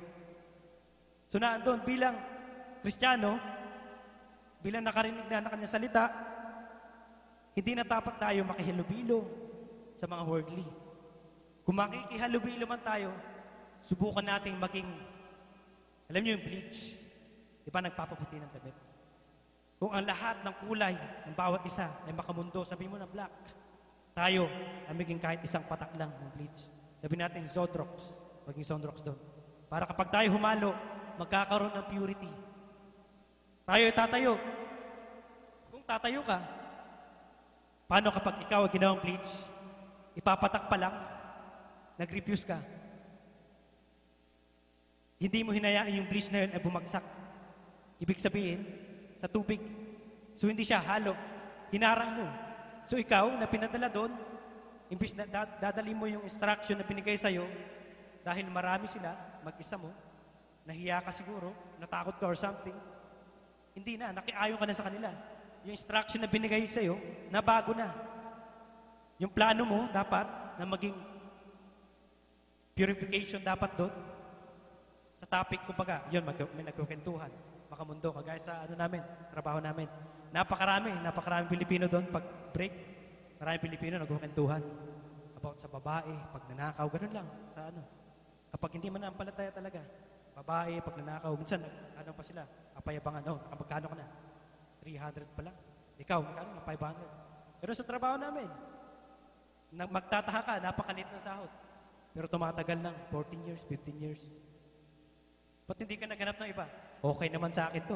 So naandun, bilang Kristiyano, bilang nakarinig na ng kanyang salita, hindi na dapat tayo makihalubilo sa mga worldly. Kung makikihalubilo man tayo, subukan nating maging, alam niyo yung bleach, di ba nagpapaputi ng damit? Kung ang lahat ng kulay ng bawat isa ay makamundo, sabi mo na black, tayo ay maging kahit isang patak lang ng bleach. Sabi natin Zodrox, maging Zodrox doon. Para kapag tayo humalo, magkakaroon ng purity. Tayo ay tatayo. Kung tatayo ka, paano kapag ikaw ay ginawang bleach, ipapatak pa lang, nag-refuse ka, hindi mo hinayaan yung bleach na yun ay bumagsak. Ibig sabihin, sa tubig. So hindi siya halo. Hinarang mo. So ikaw, na pinadala doon, imbis na dadali mo yung instruction na binigay sa'yo, dahil marami sila, mag-isa mo, nahiya ka siguro, natakot ka or something, hindi na, nakiayon ka na sa kanila. Yung instruction na binigay sa'yo, nabago na. Yung plano mo, dapat, na maging purification dapat doon. Sa topic, kumbaga, yun, may nagkukwentuhan. Makamundo, kagaya sa trabaho namin. Napakaraming Pilipino doon. Pag break, maraming Pilipino nagkukwentuhan. About sa babae, pag nanakaw, ganun lang. Kapag hindi man ampalataya talaga. Babae, pag nanakaw, minsan, pa sila, kapayabangan, nakapagkano ka na? 300 pa lang. Ikaw, magkano na? 500. Pero sa trabaho namin, magtataha ka, napakalit ng sahod. Pero tumatagal ng 14 years, 15 years. Ba't hindi ka naganap ng iba? Okay naman sa akin to.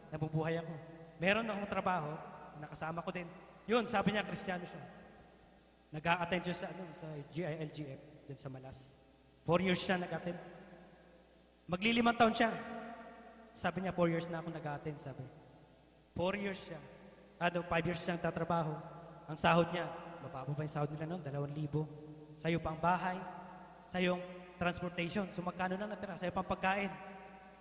Nabubuhay ako. Meron akong trabaho, nakasama ko din. Yun, sabi niya, Kristiyano siya. Nag-a-attend siya sa GILGF, dun sa Malas. 4 years siya nag-attend. Magli-5 taon siya. Sabi niya, 4 years na ako nag-attend, sabi. 4 years siya. 5 years siyang tatrabaho. Ang sahod niya, mababa pa yung sahod nila noon, 2,000. Sa'yo pang bahay, sa'yo transportation. So magkano na natira? Sa'yo pang pagkain.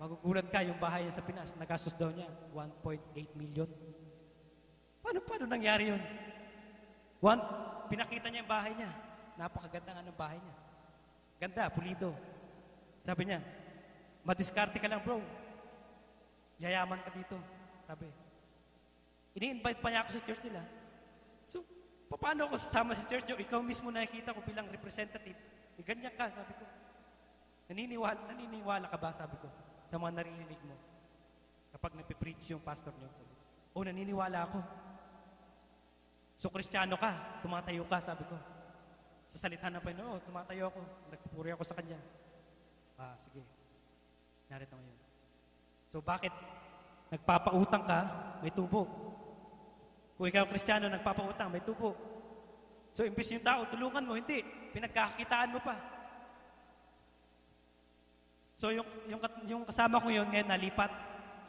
Magugulat ka, yung bahay niya sa Pinas, nagastos daw niya, 1.8 million. Paano nangyari yun? Pinakita niya yung bahay niya. Napakaganda nga ng bahay niya. Ganda, pulido. Sabi niya, madiskarte ka lang bro. Yayaman ka dito. Sabi. Ini-invite pa niya ako sa church nila. So, paano ako sasama sa church niyo? Ikaw mismo nakikita ko bilang representative. Ganyan ka, sabi ko. Naniniwala ka ba, sabi ko, sa mga naririnig mo? Kapag napipreach yung pastor niyo. Naniniwala ako. So, Kristiyano ka, tumatayo ka, sabi ko. Sa salita ng Panginoon, tumatayo ako. Nagpupuri ako sa Kanya. Sige. Narito ngayon. So, bakit nagpapautang ka, may tubo? Kung ikaw Kristiyano, nagpapautang, may tubo. So, imbis yung tao, tulungan mo, hindi. Pinagkakakitaan mo pa. So, yung kasama ko yun, ngayon nalipat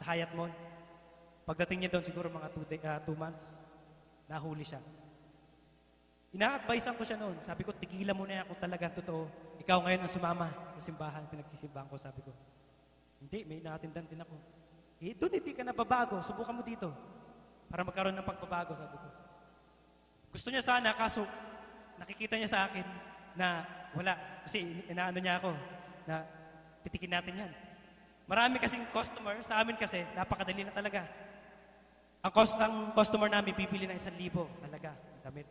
sa Hayat Mall. Pagdating niya doon, siguro mga 2 months, nahuli siya. Ina-advisean ko siya noon. Sabi ko, tigilan mo na yan kung talaga totoo. Ikaw ngayon ang sumama sa simbahan, pinagsisimbahan ko. Sabi ko, hindi, may inatindan din ako. Doon hindi ka nababago, subukan mo dito. Para magkaroon ng pagbabago, sabi ko. Gusto niya sana, kaso nakikita niya sa akin na wala. Kasi inaano niya ako na pitikin natin yan. Marami kasing customer, sa amin kasi, napakadali na talaga. Ang customer namin, bibili ng 1,000 halaga, damit.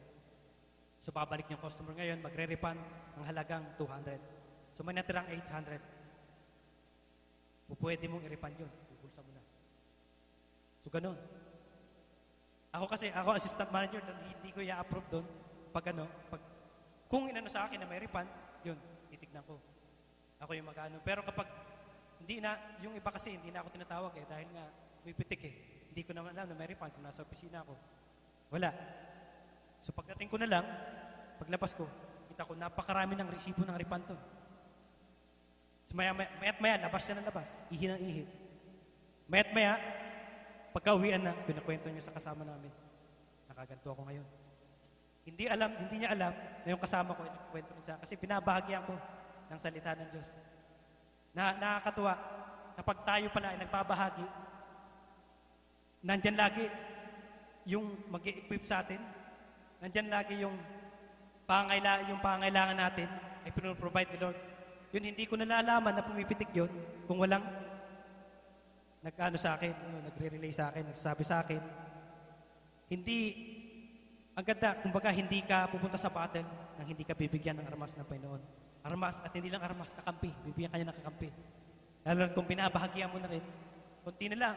So, babalik yung customer ngayon, magre-refund ang halagang 200. So, may natirang 800. Pwede mong i-refund yun. Bubulsa mo na. So, ganun. Ako assistant manager doon, hindi ko i-approve doon. Kung inano sa akin na may refund, yun, titignan ko. Ako yung mag-ano. Pero kapag, yung iba kasi, hindi na ako tinatawag dahil nga, may pitik Hindi ko naman alam na may refund kung nasa opisina ako. Wala. So pagdating ko na lang, paglabas ko, kita ko napakarami ng resibo ng Ripanto. So maya't maya, labas siya ng labas. Ihi ng ihi. Maya't maya, pagka-uwian na, kinakwento niya sa kasama namin. Nakaganto ako ngayon. Hindi niya alam na yung kasama ko, nagkwento niya kasi pinabahagyan ko ng salita ng Diyos. Nakakatuwa, kapag tayo pala ay nagbabahagi, nandyan lagi yung mag-i-equip sa atin, nandyan lagi yung pangailangan natin ay pinoprovide ni Lord. Yun, hindi ko nalalaman na pumipitik yun kung walang sa akin, nagre-relay sa akin, nagsasabi sa akin. Hindi, ang ganda, kumbaga hindi ka pupunta sa battle nang hindi ka bibigyan ng armas ng Panginoon. Armas, at hindi lang armas, kakampi. Bibigyan ka niya ng kakampi. Lalo kung pinabahagyan mo na rin, konti na lang,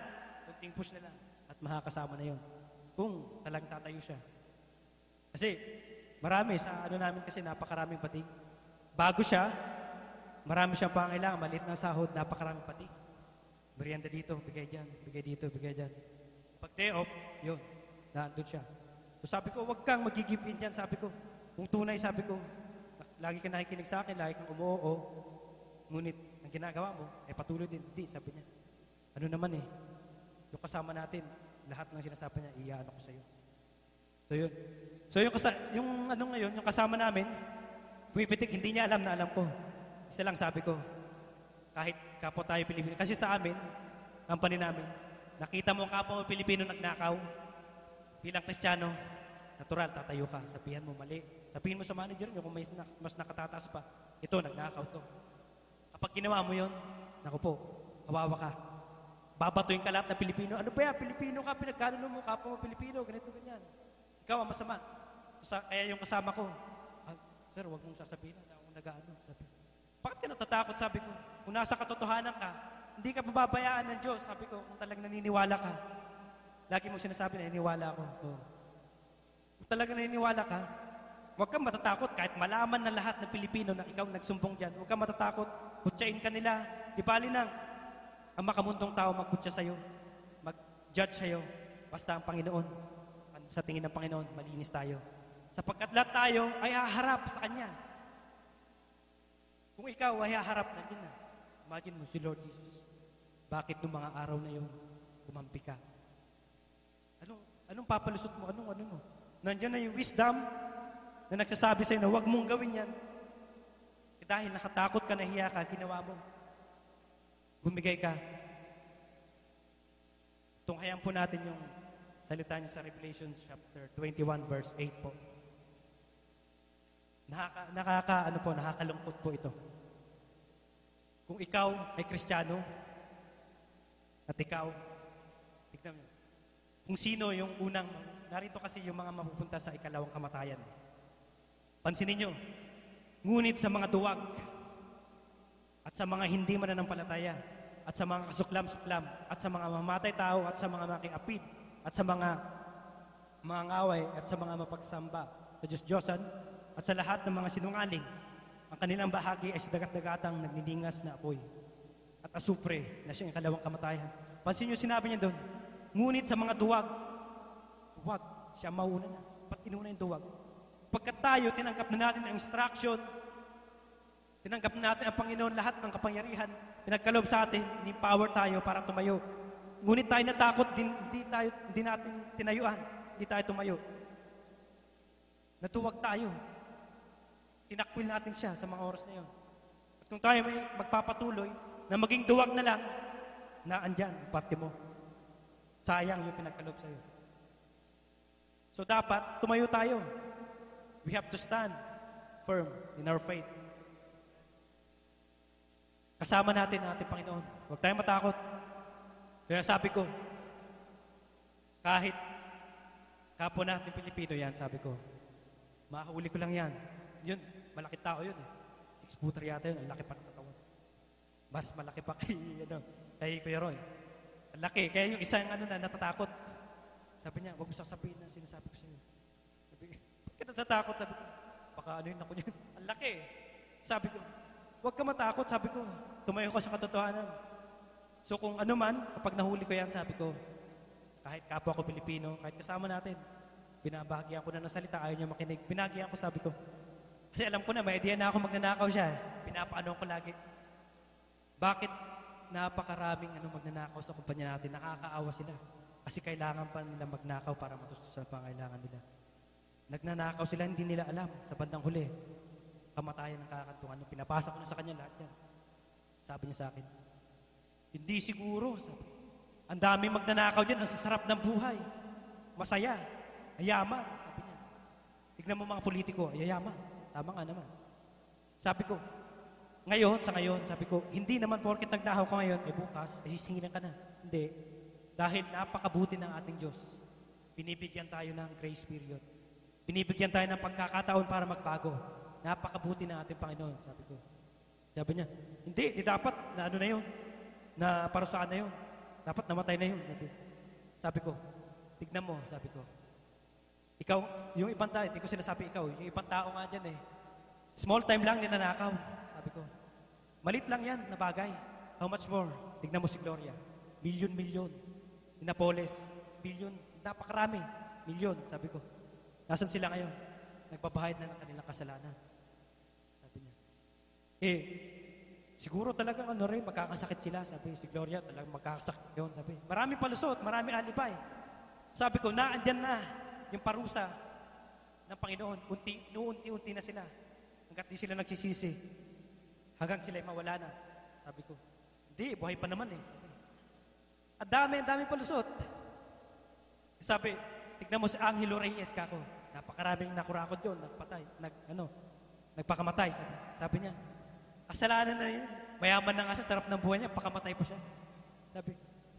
konting push na lang, at makakasama na yun. Kung talagang tatayo siya. Kasi, marami sa namin kasi napakaraming pating. Bago siya, marami siyang pangailangan, maliit na sahod, napakaraming pating. Merienda dito, bigay dyan, bigay dito, bigay dyan. Pag day off, yun, nandun siya. So sabi ko, wag kang mag-give in dyan, sabi ko. Kung tunay, sabi ko, lagi ka nakikinig sa akin, lagi kang umuo, ngunit ang ginagawa mo, ay patuloy din. Hindi, sabi niya. Ano naman yung kasama natin, lahat ng sinasabi niya, iyan ako sa'yo. So yun. So yung kasama namin, pumipitik, hindi niya alam na alam ko. Isa lang sabi ko, kahit kapwa tayo Pilipino, kasi sa amin, company namin, nakita mo ang kapwa mo Pilipino nagnakaw, bilang Kristiyano, natural, tatayo ka, sabihan mo mali. Sabihin mo sa manager nyo kung may mas nakatataas pa, ito, nagnakaw to. Kapag ginawa mo yun, naku po, kawawa ka. Babatuin ka lahat na Pilipino. Ano ba yan? Pilipino ka, pinagkano mo, kapwa mo Pilipino, ganito, ganyan. Ikaw ang masama. So, kaya yung kasama ko, sir, wag mong sasabihin na akong nag-ano. Bakit ka natatakot, sabi ko? Kung nasa katotohanan ka, hindi ka pababayaan ng Diyos, sabi ko, kung talagang naniniwala ka. Lagi mo sinasabi na naniniwala ako. Oh. Kung talagang naniniwala ka, huwag kang matatakot kahit malaman na lahat ng Pilipino na ikaw nagsumbong dyan. Huwag kang matatakot, kutsain ka nila. Di bali nang ang makamundong tao magkutsa sa'yo, mag-judge sa'yo. Basta ang Panginoon, sa tingin ng Panginoon, malinis tayo. Sapagkat lahat tayo ay haharap sa Kanya. Kung ikaw ay haharap, nandiyan na. Imagine mo si Lord Jesus. Bakit nung mga araw na yun, kumampi ka? Anong papalusot mo? Ano mo? Nandiyan na yung wisdom na nagsasabi sa'yo na huwag mong gawin yan. Dahil nakatakot ka, nahiya ka, ginawa mo. Bumigay ka. Tunghayan po natin yung salita niya sa Revelation chapter 21 verse 8 po. Nakakalungkot po ito. Kung ikaw ay Kristiyano at ikaw, tignan mo, kung sino yung unang, narito kasi yung mga mapupunta sa ikalawang kamatayan. Pansinin nyo, ngunit sa mga duwag at sa mga hindi mananampalataya at sa mga kasuklam-suklam at sa mga mamatay tao at sa mga makiapid at sa mga ngaway at sa mga mapagsamba sa Diyos-Diyosan at sa lahat ng mga sinungaling, ang kanilang bahagi ay sa dagat-dagatang nagniningas na apoy at asupre na siyang ikalawang kamatayan. Pansin nyo, sinabi niya doon, ngunit sa mga duwag, siya mauna na. Ba't inuna yung duwag? Pagkat tayo, tinanggap na natin ang instruction, tinanggap na natin ang Panginoon, lahat ng kapangyarihan, pinagkaloob sa atin, ni-empower tayo para tumayo. Ngunit tayo natakot, hindi natin tinayuan, hindi tayo tumayo. Natuwag tayo. Tinakwil natin siya sa mga oras na yun. At kung tayo may magpapatuloy, na maging duwag na lang, na andyan, parte mo. Sayang yung pinagkaloob sa'yo. So dapat, tumayo tayo. We have to stand firm in our faith. Kasama natin ang ating Panginoon. Huwag tayong matakot. Kaya sabi ko, kahit kapwa natin Pilipino yan, sabi ko, makahuli ko lang yan. Yun, malaki tao yun eh. 6-footer yata yun, ang laki pa ng katawan. Mas malaki pa kay Kuya Roy. Ang laki, kaya yung isa yung natatakot. Sabi niya, huwag mo sasabihin na sinasabi ko sa'yo. Sabi, ba't ka natatakot? Sabi ko, baka ano yun ako niyan. Ang laki eh. Sabi ko, huwag ka matakot. Sabi ko, tumayo ko sa katotohanan. So kung ano man, kapag nahuli ko yan, sabi ko, kahit kapwa ko Pilipino, kahit kasama natin, Binabahagyan ko na ng salita, ayaw niya makinig. Binahagyan ko, sabi ko. Kasi alam ko na, may idea na ako magnanakaw siya. Pinapaano ko lagi. Bakit napakaraming magnanakaw sa kumpanya natin? Nakakaawa sila. Kasi kailangan pa nila magnakaw para matustos sa pangailangan nila. Nagnanakaw sila, hindi nila alam. Sa bandang huli, kamatayan ng kakantungan. Pinapasa ko na sa kanya lahat yan. Sabi niya sa akin, hindi siguro. Sabi. Ang daming magnanakaw dyan, ang sasarap ng buhay. Masaya, ayaman. Sabi niya. Tignan mo mga politiko, ayaman. Tama nga naman. Sabi ko, sa ngayon, sabi ko, hindi naman porket nagnakaw ka ngayon, bukas, sisingilan ka na. Hindi. Dahil napakabuti ng ating Diyos. Binibigyan tayo ng grace period. Binibigyan tayo ng pagkakataon para magbago. Napakabuti ng ating Panginoon, sabi ko. Sabi niya, hindi, di dapat na na yun, na parusahan na yun. Dapat namatay na yun, sabi ko. Tignan mo, sabi ko. Ikaw, yung ibang tao, hindi ko sinasabi ikaw, yung ibang tao nga dyan small time lang ninanakaw, sabi ko. Malit lang yan na bagay. How much more? Tignan mo si Gloria. Milyon. Inapoles, bilyon. Napakarami. Milyon, sabi ko. Nasaan sila ngayon? Nagbabayad na ng kanilang kasalanan. Sabi niya. Siguro talagang magkakasakit sila. Sabi, si Gloria talagang magkakasakit yun. Sabi, maraming palusot, maraming alibay. Sabi ko, naandyan na yung parusa ng Panginoon. Unti-unti na sila. Hanggat di sila nagsisisi. Hanggang sila mawala na. Sabi ko, hindi, buhay pa naman Sabi, ang dami palusot. Sabi, tignan mo si Angelo Reyes kako. Napakaraming nakurakot yun, nagpakamatay. Sabi niya, kasalanan na yun. Mayaman na nga siya, sarap ng buhay niya, pakamatay pa siya.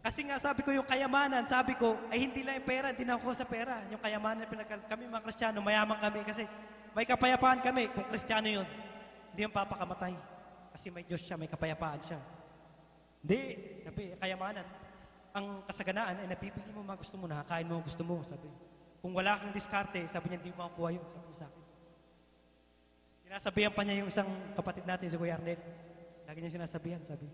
Kasi nga sabi ko, yung kayamanan, sabi ko, ay hindi lang yung pera, hindi na ako sa pera. Yung kayamanan, kami mga Kristiyano, mayaman kami kasi may kapayapaan kami. Kung Kristiyano yun, hindi yung papakamatay. Kasi may Diyos siya, may kapayapaan siya. Hindi, sabi, kayamanan. Ang kasaganaan ay napipili mo mga gusto mo, nakakain mo ang gusto mo, sabi. Kung wala kang diskarte, sabi niya, hindi mo makukuha yun, sabi niya sa akin. Sinasabihan pa niya yung isang kapatid natin, si Kuya Arnel. Lagi niya sinasabihan, sabi.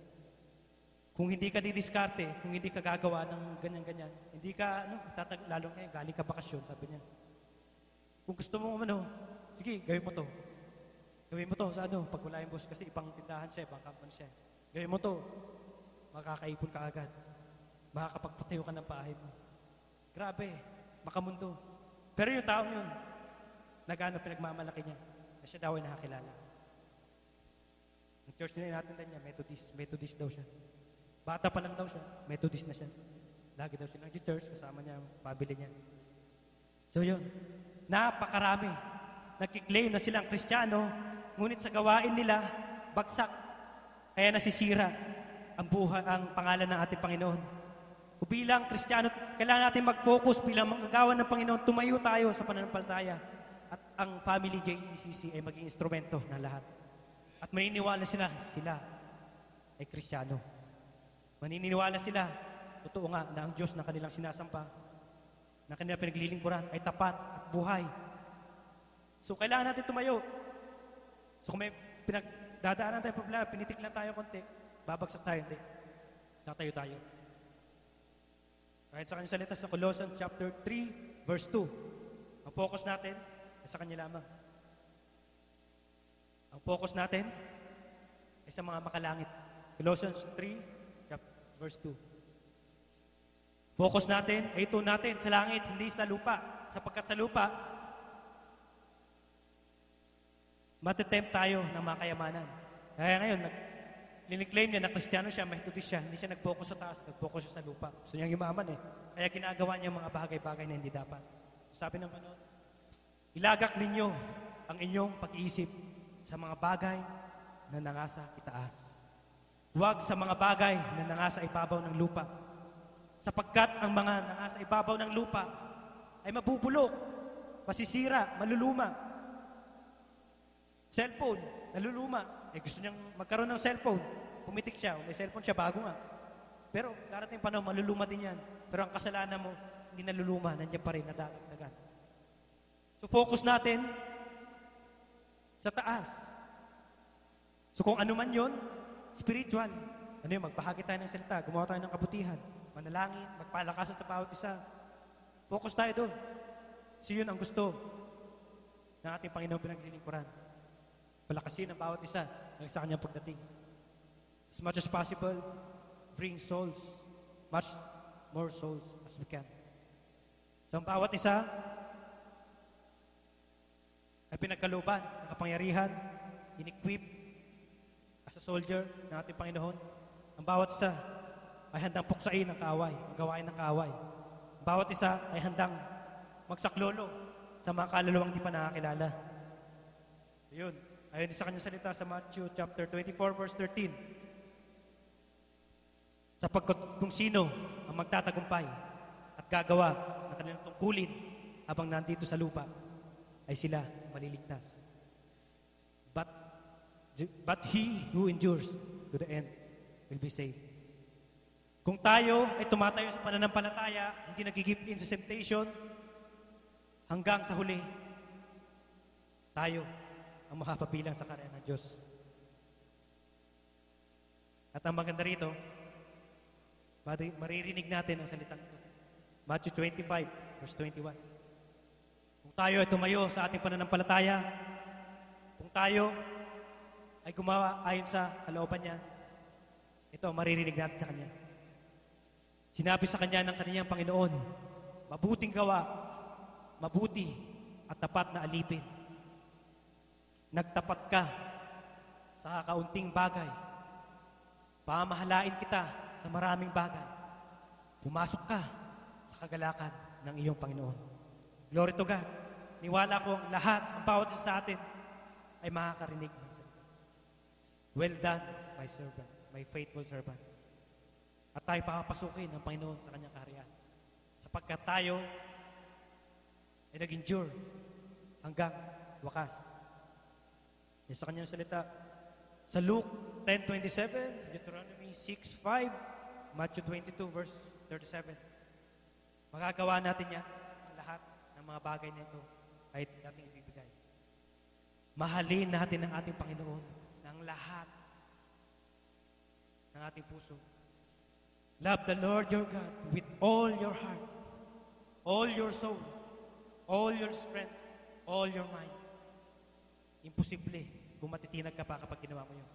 Kung hindi ka didiskarte, kung hindi ka gagawa ng ganyan-ganyan, hindi ka, lalo ngayon, galing ka bakasyon, sabi niya. Kung gusto mo, sige, gawin mo to. Gawin mo to sa pag wala yung boss, kasi ibang tindahan siya, ibang company siya. Gawin mo to, makakaipon ka agad. Makakapagpatayo ka ng bahay mo. Grabe, makamundo. Pero yung taong yun, pinagmamalaki niya, na siya daw ay nakakilala. Ang church nila natin niya, Methodist daw siya. Bata pa lang daw siya, Methodist na siya. Lagi daw siya nag-church, kasama niya, pabili niya. So yun, napakarami. Nagkiklaim na silang Kristiyano, ngunit sa gawain nila, bagsak. Kaya nasisira ang pangalan ng ating Panginoon. O bilang Kristiyano, kailangan natin mag-focus bilang manggagawa ng Panginoon, tumayo tayo sa pananampalataya. At ang family JCCC ay maging instrumento ng lahat. At maniniwala sila ay Kristiyano. Maniniwala sila, totoo nga, na ang Diyos na kanilang sinasampa, na kanilang pinaglilingkuran, ay tapat at buhay. So, kailangan natin tumayo. So, kung may pinagdadaanan tayo problema, pinitik lang tayo konti, babagsak tayo, hindi. Natayo tayo. Kahit sa kanyang salita sa Colossians chapter 3, verse 2. Ang focus natin ay sa kanya lamang. Ang focus natin ay sa mga makalangit. Colossians 3, verse 2. Focus natin ay ito natin sa langit, hindi sa lupa. Sapagkat sa lupa, matetempt tayo ng mga kayamanan. Kaya ngayon, liniklaim niya na Kristiyano siya, Methodist siya, hindi siya nag-focus sa taas, nag-focus siya sa lupa. Gusto niyang yumaman Kaya ginagawa niya mga bagay-bagay na hindi dapat. Sabi ng Panginoon, ilagak ninyo ang inyong pag-iisip sa mga bagay na nangasa itaas. Huwag sa mga bagay na nangasa ibabaw ng lupa. Sapagkat ang mga nangasa ibabaw ng lupa ay mabubulok, masisira, maluluma. Cellphone, naluluma. Gusto niyang magkaroon ng cellphone. Pumitik siya. May cellphone siya, bago nga. Pero darating panahon, maluluma din yan. Pero ang kasalanan mo, hindi naluluma. Nandiyan pa rin, nadadagdagan. So focus natin sa taas. So kung ano man yun, spiritual. Magbahagi tayo ng salita, gumawa tayo ng kabutihan, manalangin, magpalakasan sa bawat isa. Focus tayo doon. Kasi yun ang gusto ng ating Panginoon pinaglilingkuran. Palakasin ang bawat isa ng sa kanyang pagdating. As much as possible, bring souls, much more souls as we can. So ang bawat isa ay pinagkalooban ng kapangyarihan, in-equip as a soldier ng ating Panginoon. Ang bawat isa ay handang puksain ang kaaway, ang gawain ng kaaway. Ang bawat isa ay handang magsaklolo sa mga kaluluwang di pa nakakilala. Ayun, ayon sa kanyang salita sa Matthew chapter 24 verse 13. Sapagkat kung sino ang magtatagumpay at gagawa ng kanilang tungkulin habang nandito sa lupa, ay sila maliligtas. But he who endures to the end will be saved. Kung tayo ay tumatayo sa pananampalataya, hindi nag-give in sa temptation, hanggang sa huli, tayo ang makapabilang sa karya ng Diyos. At ang maganda rito, maririnig natin ang salitang ito. Matthew 25, verse 21. Kung tayo ay tumayo sa ating pananampalataya, kung tayo ay gumawa ayon sa kalooban niya, ito ang maririnig natin sa Kanya. Sinabi sa Kanya ng Kanyang Panginoon, mabuting gawa, mabuti at tapat na alipin. Nagtapat ka sa kaunting bagay. Pamahalain kita sa maraming bagay. Pumasok ka sa kagalakan ng iyong Panginoon. Glory to God. Niwala ko ang lahat, ang bawat isa sa atin ay makakarinig ng salita. Well done, my servant, my faithful servant. At tayo papapasukin ng Panginoon sa kanyang kaharian. Sapagkat tayo ay nag-endure hanggang wakas. Yan sa kanyang salita. Sa Luke 10:27, Deuteronomy 6:5, Matthew 22, verse 37. Magagawa natin yan, ang lahat ng mga bagay na ito ay natin ibibigay. Mahalin natin ang ating Panginoon ng lahat ng ating puso. Love the Lord your God with all your heart, all your soul, all your strength, all your mind. Imposible kung matitinag ka pa kapag ginawa mo yun.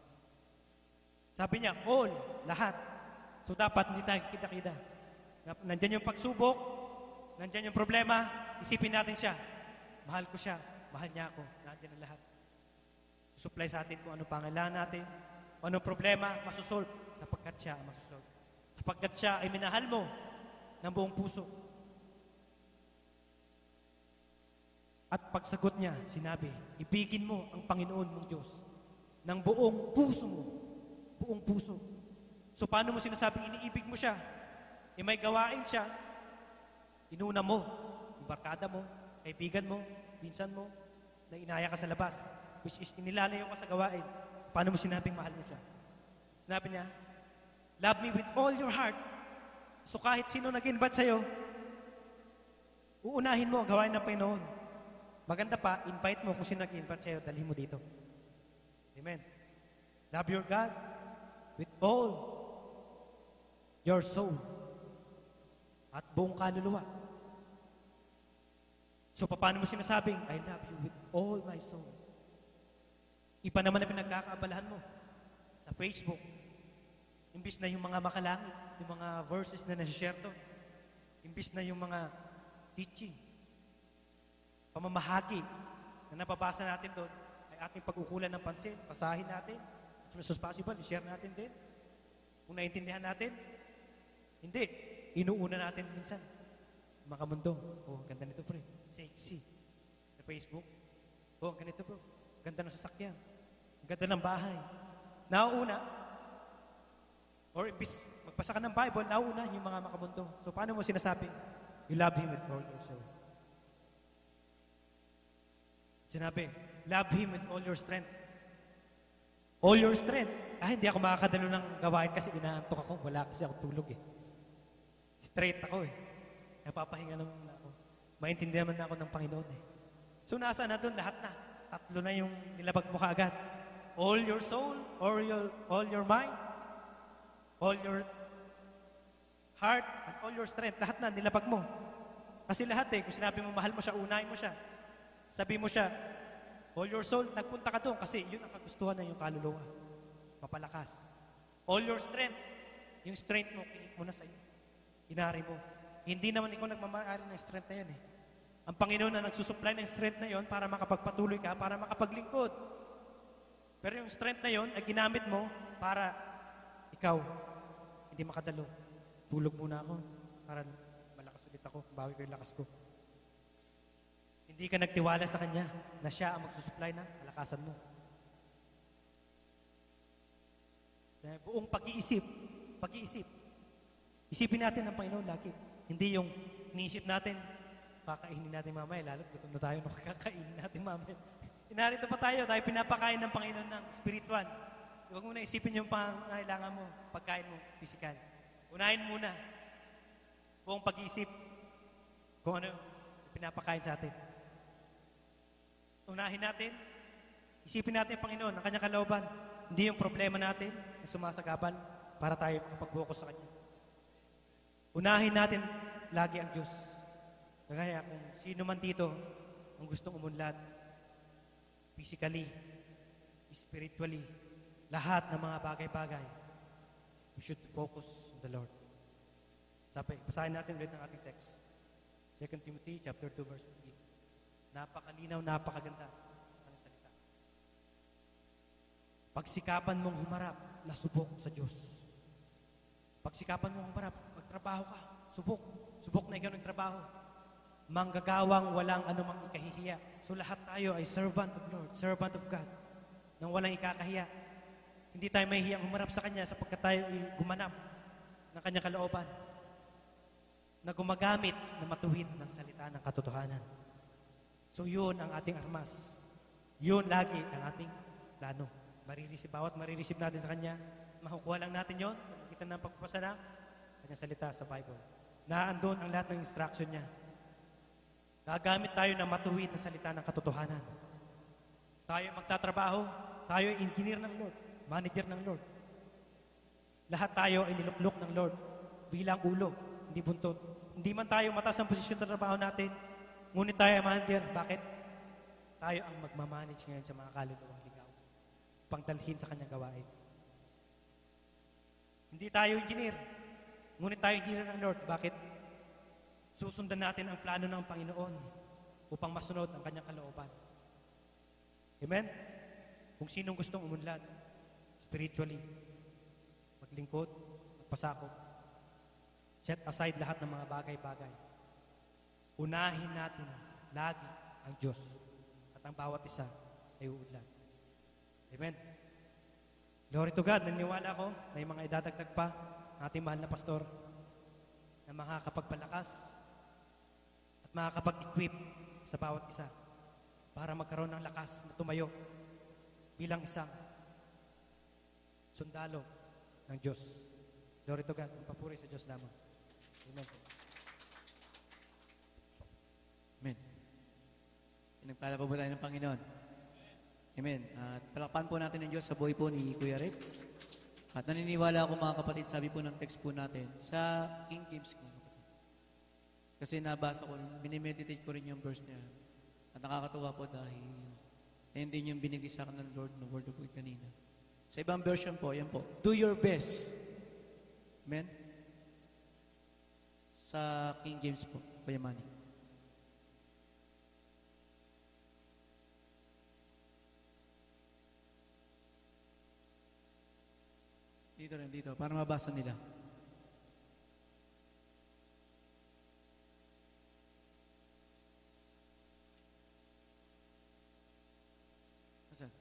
Sabi niya, all, lahat. So dapat hindi tayo kita-kita. Nandyan yung pagsubok, nandyan yung problema, isipin natin siya. Mahal ko siya, mahal niya ako, nandyan ang lahat. Susupply sa atin kung ano pangailangan natin, kung anong problema, masusolve, sapagkat siya ang masusolve. Sapagkat siya ay minahal mo ng buong puso. At pagsagot niya, sinabi, ibigin mo ang Panginoon mong Diyos ng buong puso mo. Buong puso. So paano mo sinasabing iniibig mo siya? E may gawain siya, inuna mo, yung barkada mo, kaibigan mo, pinsan mo, na inaya ka sa labas, which is inilalayo ka sa gawain. Paano mo sinabing mahal mo siya? Sinabi niya, love me with all your heart. So kahit sino nag-invite sa'yo, uunahin mo ang gawain ng Panginoon. Maganda pa, invite mo kung sino nag-invite sa'yo, dalhin mo dito. Amen. Love your God with all your soul at buong kaluluwa. So paano mo sinasabing, I love you with all my soul? Iba naman na pinagkakaabalahan mo sa Facebook. Imbis na yung mga makalangit, yung mga verses na nasi-share doon. Imbis na yung mga teachings, pamamahagi na napabasa natin doon ay ating pag-ukulan ng pansin, basahin natin. As much as possible, i-share natin din. Kung naintindihan natin, hindi. Inuuna natin minsan. Mga mundo, oh, ganda nito bro. Sexy. Sa Facebook, oh, ganito bro. Ganda ng sasakyan. Ganda ng bahay. Nauuna, or imbis magpasa ka ng Bible, nauna yung mga makamundo. So paano mo sinasabi? You love Him with all your soul. Sinabi, love Him with all your strength. All your strength. Hindi ako makakadalo ng gawain kasi inaantok ako. Wala kasi ako tulog eh. Straight ako eh. Napapahinga naman ako. Maintindihan naman ako ng Panginoon eh. So nasa na doon lahat na. Tatlo na yung nilabag mo kaagad. All your soul, all your mind, all your heart, and all your strength. Lahat na nilabag mo. Kasi lahat kung sinabi mo mahal mo siya, unahin mo siya. Sabi mo siya, all your soul, nagpunta ka doon kasi yun ang kagustuhan ng iyong kaluluwa. Mapalakas. All your strength, yung strength mo, kinip mo na sa iyo. Inari mo. Hindi naman ikaw nagmamahari ng strength na yan Ang Panginoon na nagsusupply ng strength na yon para makapagpatuloy ka, para makapaglingkod. Pero yung strength na yon ay ginamit mo para ikaw hindi makadalo. Tulog muna ako para malakas ulit ako, bawi ko yung lakas ko. Hindi ka nagtiwala sa Kanya na Siya ang magsusupply ng kalakasan mo. Buong pag-iisip. Isipin natin ang Panginoon lagi. Hindi yung iniisip natin, kakainin natin mamaya, lalo't gutom na tayo, kakainin natin mamaya. Inarito pa tayo pinapakain ng Panginoon ng spiritual. Huwag mo na isipin yung pangailangan mo, pagkain mo, physical. Unahin muna, buong pag-iisip, kung ano pinapakain sa atin. Unahin natin, isipin natin ang Panginoon, ang Kanyang kalooban, hindi yung problema natin na sumasagabal para tayo makapag-focus sa Kanya. Unahin natin lagi ang Diyos. Kaya kung sino man dito ang gustong umunlad, physically, spiritually, lahat ng mga bagay-bagay, we should focus on the Lord. Basahin natin ulit ang ating text. 2 Timothy chapter 2, verse 15. Napakalinaw, napakaganda ng salita. Pagsikapan mong humarap na subok sa Diyos. Pagsikapan mong humarap, magtrabaho ka, subok na ikaw nagtrabaho. Manggagawang walang anumang ikahihiya. So lahat tayo ay servant of Lord, servant of God, nang walang ikakahiya. Hindi tayo mahihiyang humarap sa Kanya sapagkat tayo ay gumanap ng Kanyang kalooban na gumagamit na matuwid ng salita ng katotohanan. So yun ang ating armas. Yun lagi ang ating plano. Bawat marireceive natin sa Kanya, makukuha lang natin yun sa magitan ng pagpapasa ng Kanyang salita sa Bible. Naandun ang lahat ng instruction niya. Gagamit tayo ng matuwid na salita ng katotohanan. Tayo magtatrabaho, tayo ay engineer ng Lord, manager ng Lord. Lahat tayo ay niluklok ng Lord bilang ulo, hindi buntot. Hindi man tayo mataas ang posisyon sa trabaho natin, ngunit tayo ay manager. Bakit? Tayo ang magmamanage ngayon sa mga kaluluwang ligaw, pangdalhin sa Kanyang gawain. Hindi tayo engineer, ngunit tayo engineer ng Lord. Bakit? Susundan natin ang plano ng Panginoon upang masunod ang Kanyang kalooban. Amen? Kung sinong gustong umunlad, spiritually, maglingkod, magpasakop, set aside lahat ng mga bagay-bagay. Unahin natin lagi ang Diyos at ang bawat isa ay uunlad. Amen? Glory to God. Naniwala ko, may mga idadagdag pa ng ating mahal na pastor na makakapagpalakas at makakapag-equip sa bawat isa para magkaroon ng lakas na tumayo bilang isang sundalo ng Diyos. Glory to God. Papuri sa Diyos lamang. Amen. Amen. Pinagpala po ba tayo ng Panginoon? Amen. At palakpan po natin ang Diyos sa buhay po ni Kuya Rex. At naniniwala ako mga kapatid, sabi po ng text po natin, sa King James ko. Kasi nabasa ko, binimeditate ko rin yung verse niya. At nakakatuwa po dahil ayun din yung binigay sa akin ng Lord ng Word of God kanina. Sa ibang version po, yan po, do your best. Amen? Sa King James po, Kuya Manny. Dito, para mabasa nila. Asan?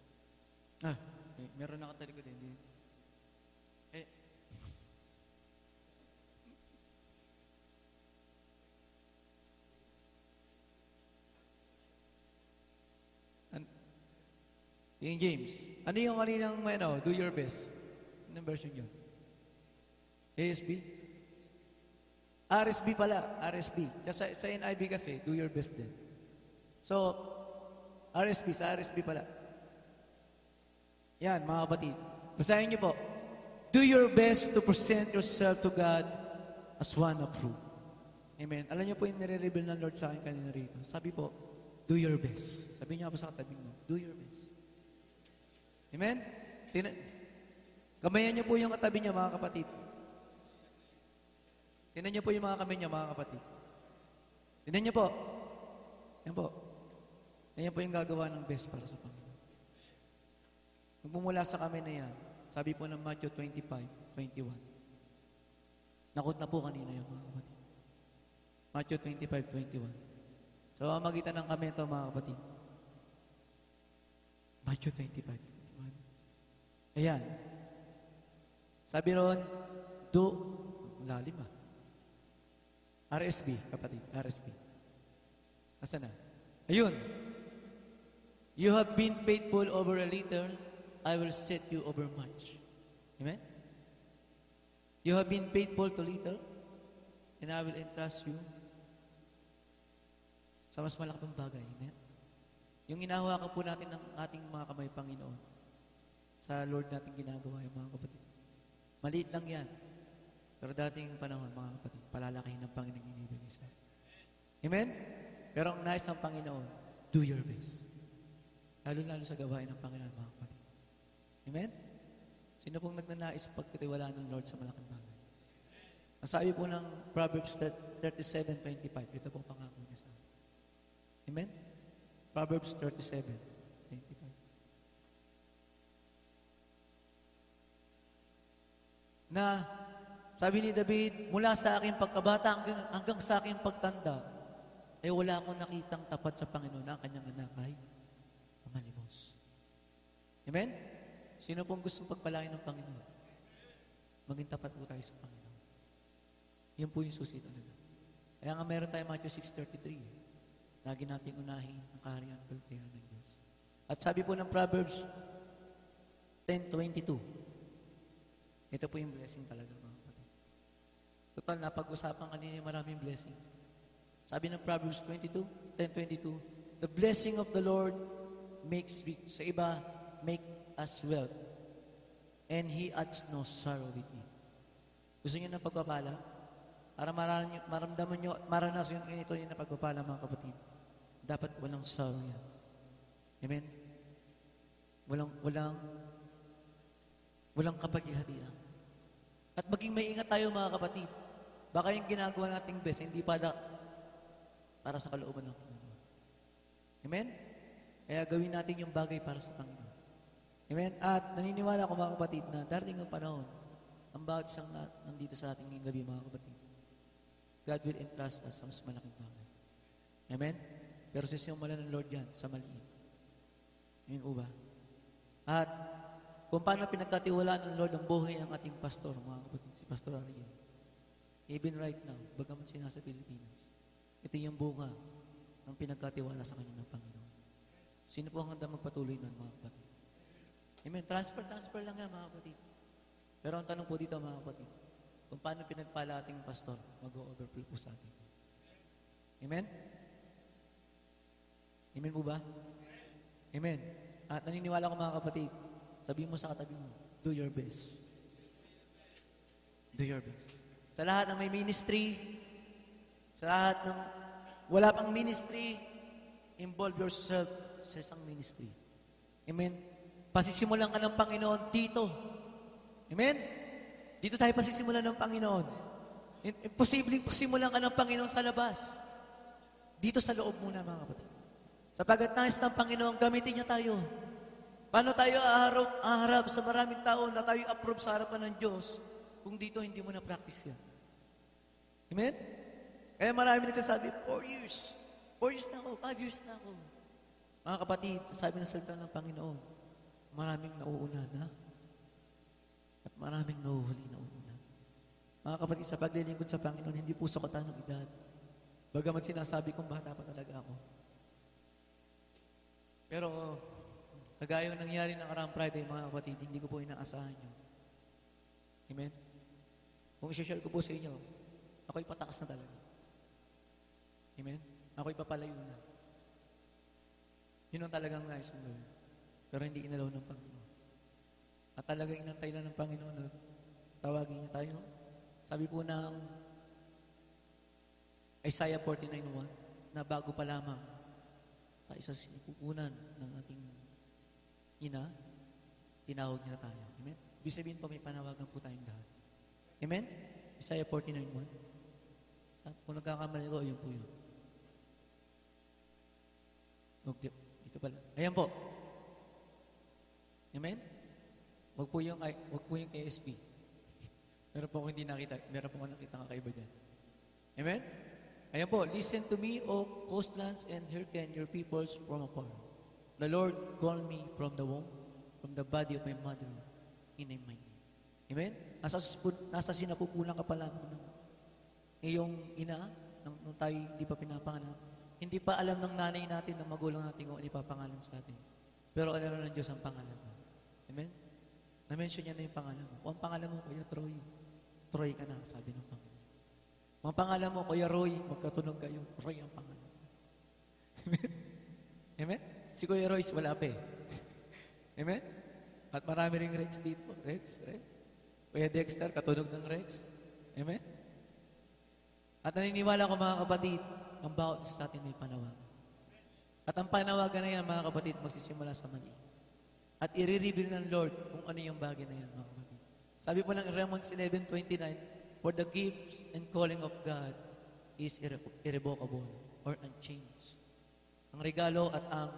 Meron nakatalikod eh. Hindi. King James. Ano yung kaninang may do your best? Anong version yun? ASB? RSB pala. RSB. Sa NIV kasi, do your best din. So, RSB. Sa RSB pala. Yan, mga kapatid. Basahin niyo po. Do your best to present yourself to God as one approved. Amen. Alam niyo po yung nire-reveal ng Lord sa akin kanina rito. Sabi po, do your best. Sabi niyo po sa katabi mo, do your best. Amen? Kamayan niyo po yung katabi niya, mga kapatid. Tingnan niyo po yung mga kamay niya, mga kapatid. Tingnan niyo po. Yan po. Yan po yung gagawa ng best para sa Panginoon. Kung bumula sa kamay na yan, sabi po ng Matthew 25:21. Nakot na po kanina yung mga kapatid. Matthew 25:21. Sa pamamagitan ng kamay ito, mga kapatid. Matthew 25:21. Ayan. Sabi ron, lalim ah. RSB, kapatid, RSB. Nasaan na? Ayun. You have been faithful over a little, I will set you over much. Amen? You have been faithful to little, and I will entrust you sa mas malaki pang bagay. Amen? Yung inahawakan po natin ng ating mga kamay, Panginoon, sa Lord natin ginagawa yung mga kapatid. Maliit lang yan. Pero darating yung panahon, mga kapatid, palalakihin ng Panginoon yung ibigay sa atin. Amen? Pero ang nais ng Panginoon, do your best. Lalo-lalo sa gawain ng Panginoon, mga kapatid. Amen? Sino pong nagnanais pagkatiwalaan ng Lord sa malaking bagay? Ang sabi po ng Proverbs 37:25, ito po pangako niya sa atin. Amen? Proverbs 37:25. Na sabi ni David, mula sa aking pagkabata hanggang sa aking pagtanda, ay wala akong nakitang tapat sa Panginoon na ang kanyang anak ay malimos. Amen? Sino pong gustong pagpalain ng Panginoon? Maging tapat po tayo sa Panginoon. Yan po yung susi talaga. Kaya nga meron tayo Matthew 6:33. Lagi nating unahin ang kaharian at kalagayan ng Diyos. At sabi po ng Proverbs 10:22, ito po yung blessing talaga, mga kapatid. Total, napag-usapan kanina yung maraming blessing. Sabi ng Proverbs 10:22, the blessing of the Lord makes rich. Sa iba, make us wealth. And He adds no sorrow with it. Gusto niyo ng pagpapala? Para maramdaman niyo at maranasan yung ito yung pagpapala, mga kapatid. Dapat walang sorrow yan. Amen? Walang kapaghihatian. At maging maingat tayo, mga kapatid. Baka yung ginagawa nating best, hindi para sa kalooban ng Panginoon. Amen? Kaya gawin natin yung bagay para sa Panginoon. Amen? At naniniwala ako, mga kapatid, na darating ang panahon, ang bawat isang nandito sa ating ngayong gabi, mga kapatid, God will entrust us sa mas malaking bagay. Amen? Pero sisimulan ng Lord yan sa maliit. Amen po ba? At kung paano pinagkatiwalaan ng Lord ang buhay ng ating pastor, mga kapatid, si Pastor Ariel. Even right now, bagaman siya nasa Pilipinas, ito yung bunga ng pinagkatiwala sa kanya ng Panginoon. Sino po ang handa magpatuloy nun, mga kapatid? Amen. Transfer lang yan, mga kapatid. Pero ang tanong po dito, mga kapatid, kung paano pinagpala ating pastor, mag-overflow po sa atin. Amen? Amen po ba? Amen. At naniniwala ko, mga kapatid, sabihin mo sa katabi mo, do your best. Do your best. Sa lahat ng may ministry, sa lahat ng wala pang ministry, involve yourself sa isang ministry. Amen? Pasisimulan ka ng Panginoon dito. Amen? Dito tayo pasisimulan ng Panginoon. Imposibleng pasimulan ka ng Panginoon sa labas. Dito sa loob muna, mga kapatid. Sapagat nais ng Panginoon, gamitin niya tayo. Paano tayo aharap sa maraming tao na tayo approve sa harapan ng Diyos kung dito hindi mo na-practice yan? Amen? Kaya marami nagsasabi, 4 years. 4 years na ako, 5 years na ako. Mga kapatid, sabi ng salita ng Panginoon, maraming nauuna na at maraming nahuhuli na una. Mga kapatid, sa paglilingkod sa Panginoon, hindi po sukatan ng edad. Bagamat sinasabi kong bata pa talaga ako. Pero, kagaya yung nangyari ng Aram Friday, mga kapatid, hindi ko po inaasahan yun. Amen? Kung i-share ko po sa inyo, ako'y patakas na talaga. Amen? Ako'y papalayo na. Yun ang talagang nais kong gawin. Pero hindi inalaw ng Panginoon. At talagang inantay lang ng Panginoon na tawagin niya tayo. Sabi po ng Isaiah 49:1, na bago pa lamang tayo sa sinipupunan ng ating ina, tinawag niya tayo. Amen? Ibig sabihin po, may panawagan po tayong lahat. Amen? Isaiah 49:1. Kung nagkakamali ko, yun po yun. Okay, ito pala. Ayan po. Amen? Wag po yung ASP. Meron po akong hindi nakita. Meron po akong nakita kakaiba dyan. Amen? Ayan po. Listen to me, O coastlands, and hearken your peoples from afar. The Lord called me from the womb, from the body of my mother, in my name. Amen? Nasa sinapupunan ka pa lamang ng iyong ina, nung tayo hindi pa pinapanganak. Hindi pa alam ng nanay natin, ng magulang natin kung ano ipapangalan sa atin. Pero alam na ng Diyos ang pangalan mo. Amen? Na-mention niya na yung pangalan mo. Kung ang pangalan mo, Kuya Troy, Troy ka na, sabi ng Panginoon. Kung ang pangalan mo, Kuya Roy, magkatunog kayo, Roy ang pangalan. Amen? Amen? Si Kuya Royce, wala pa eh. Amen? At marami ring Rex dito. Rex. Kuya Dexter, katunog ng Rex. Amen? At naniniwala ko mga kapatid, ang bawat sa atin may panawagan. At ang panawagan na yan, mga kapatid, magsisimula sa mali. At i-reveal ng Lord kung ano yung bagay na yan, mga kapatid. Sabi po ng Romans 11:29, for the gifts and calling of God is irrevocable or unchanged. Ang regalo at ang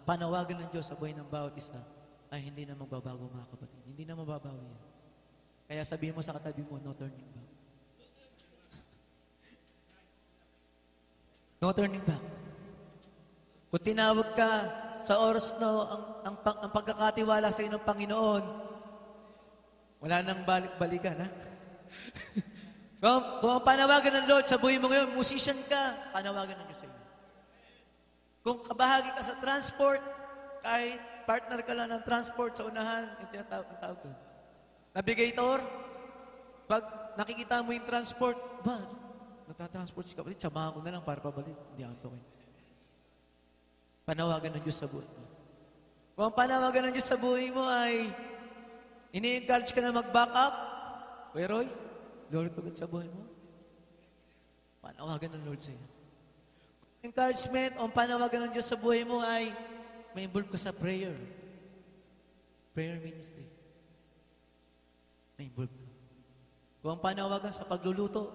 panawagan ng Diyos sa buhay ng bawat isa ay hindi na magbabago, mga kapatid. Hindi na mababago yan. Kaya sabihin mo sa katabi mo, no turning back. No turning back. Kung tinawag ka sa oras no, ang pagkakatiwala sa inong Panginoon, wala nang balik-balikan, ha? Kung ang panawagan ng Lord sa buhay mo ngayon, musician ka, panawagan ng Diyos sa iyo. Kung kabahagi ka sa transport, kahit partner ka lang ng transport sa unahan, yung tinatawag doon. Navigator, pag nakikita mo yung transport, ba, nagtatransport si kapatid, samahan ko na lang para pabalik. Hindi ako tokin. Panawagan ng Diyos sa buhay mo. Kung ang panawagan ng Diyos sa buhay mo ay ini-encourage ka na mag-back up, Kuya Roy, Lord, pagod sa buhay mo. Panawagan ng Lord sa iyo. Encouragement o panawagan ng Diyos sa buhay mo ay may involve ka sa prayer. Prayer ministry. May involve ka. Kung ang panawagan sa pagluluto,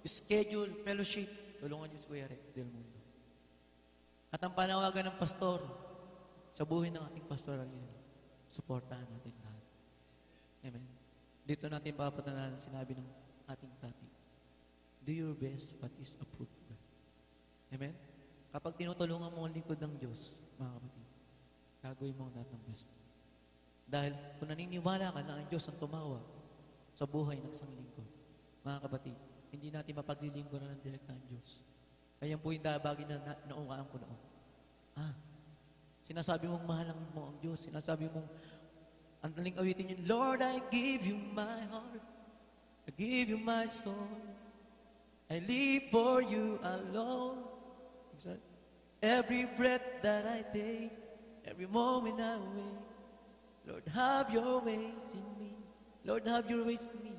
schedule, fellowship, tulungan niyo si Kuya Rex Del Mundo. At ang panawagan ng pastor sa buhay ng ating pastoral yan, suportahan natin lahat. Amen. Dito natin papatanalan sinabi ng ating topic. Do your best what is approved. Amen? Kapag tinutulungan mo ang lingkod ng Diyos, mga kapatid, gagawin mo ang lahat ng best mo. Dahil kung naniniwala ka na ang Diyos ang tumawag sa buhay ng isang lingkod, mga kapatid, hindi natin mapaglilingkuran ng direkta ang Diyos. Kaya po yung bagay na naungaan ko noon. Sinasabi mong mahalang mo ang Diyos. Sinasabi mong, ang daling awitin yun, Lord, I give you my heart. I give you my soul. I live for you alone. Exactly. Every breath that I take, every moment I wake, Lord, have your ways in me. Lord, have your ways in me.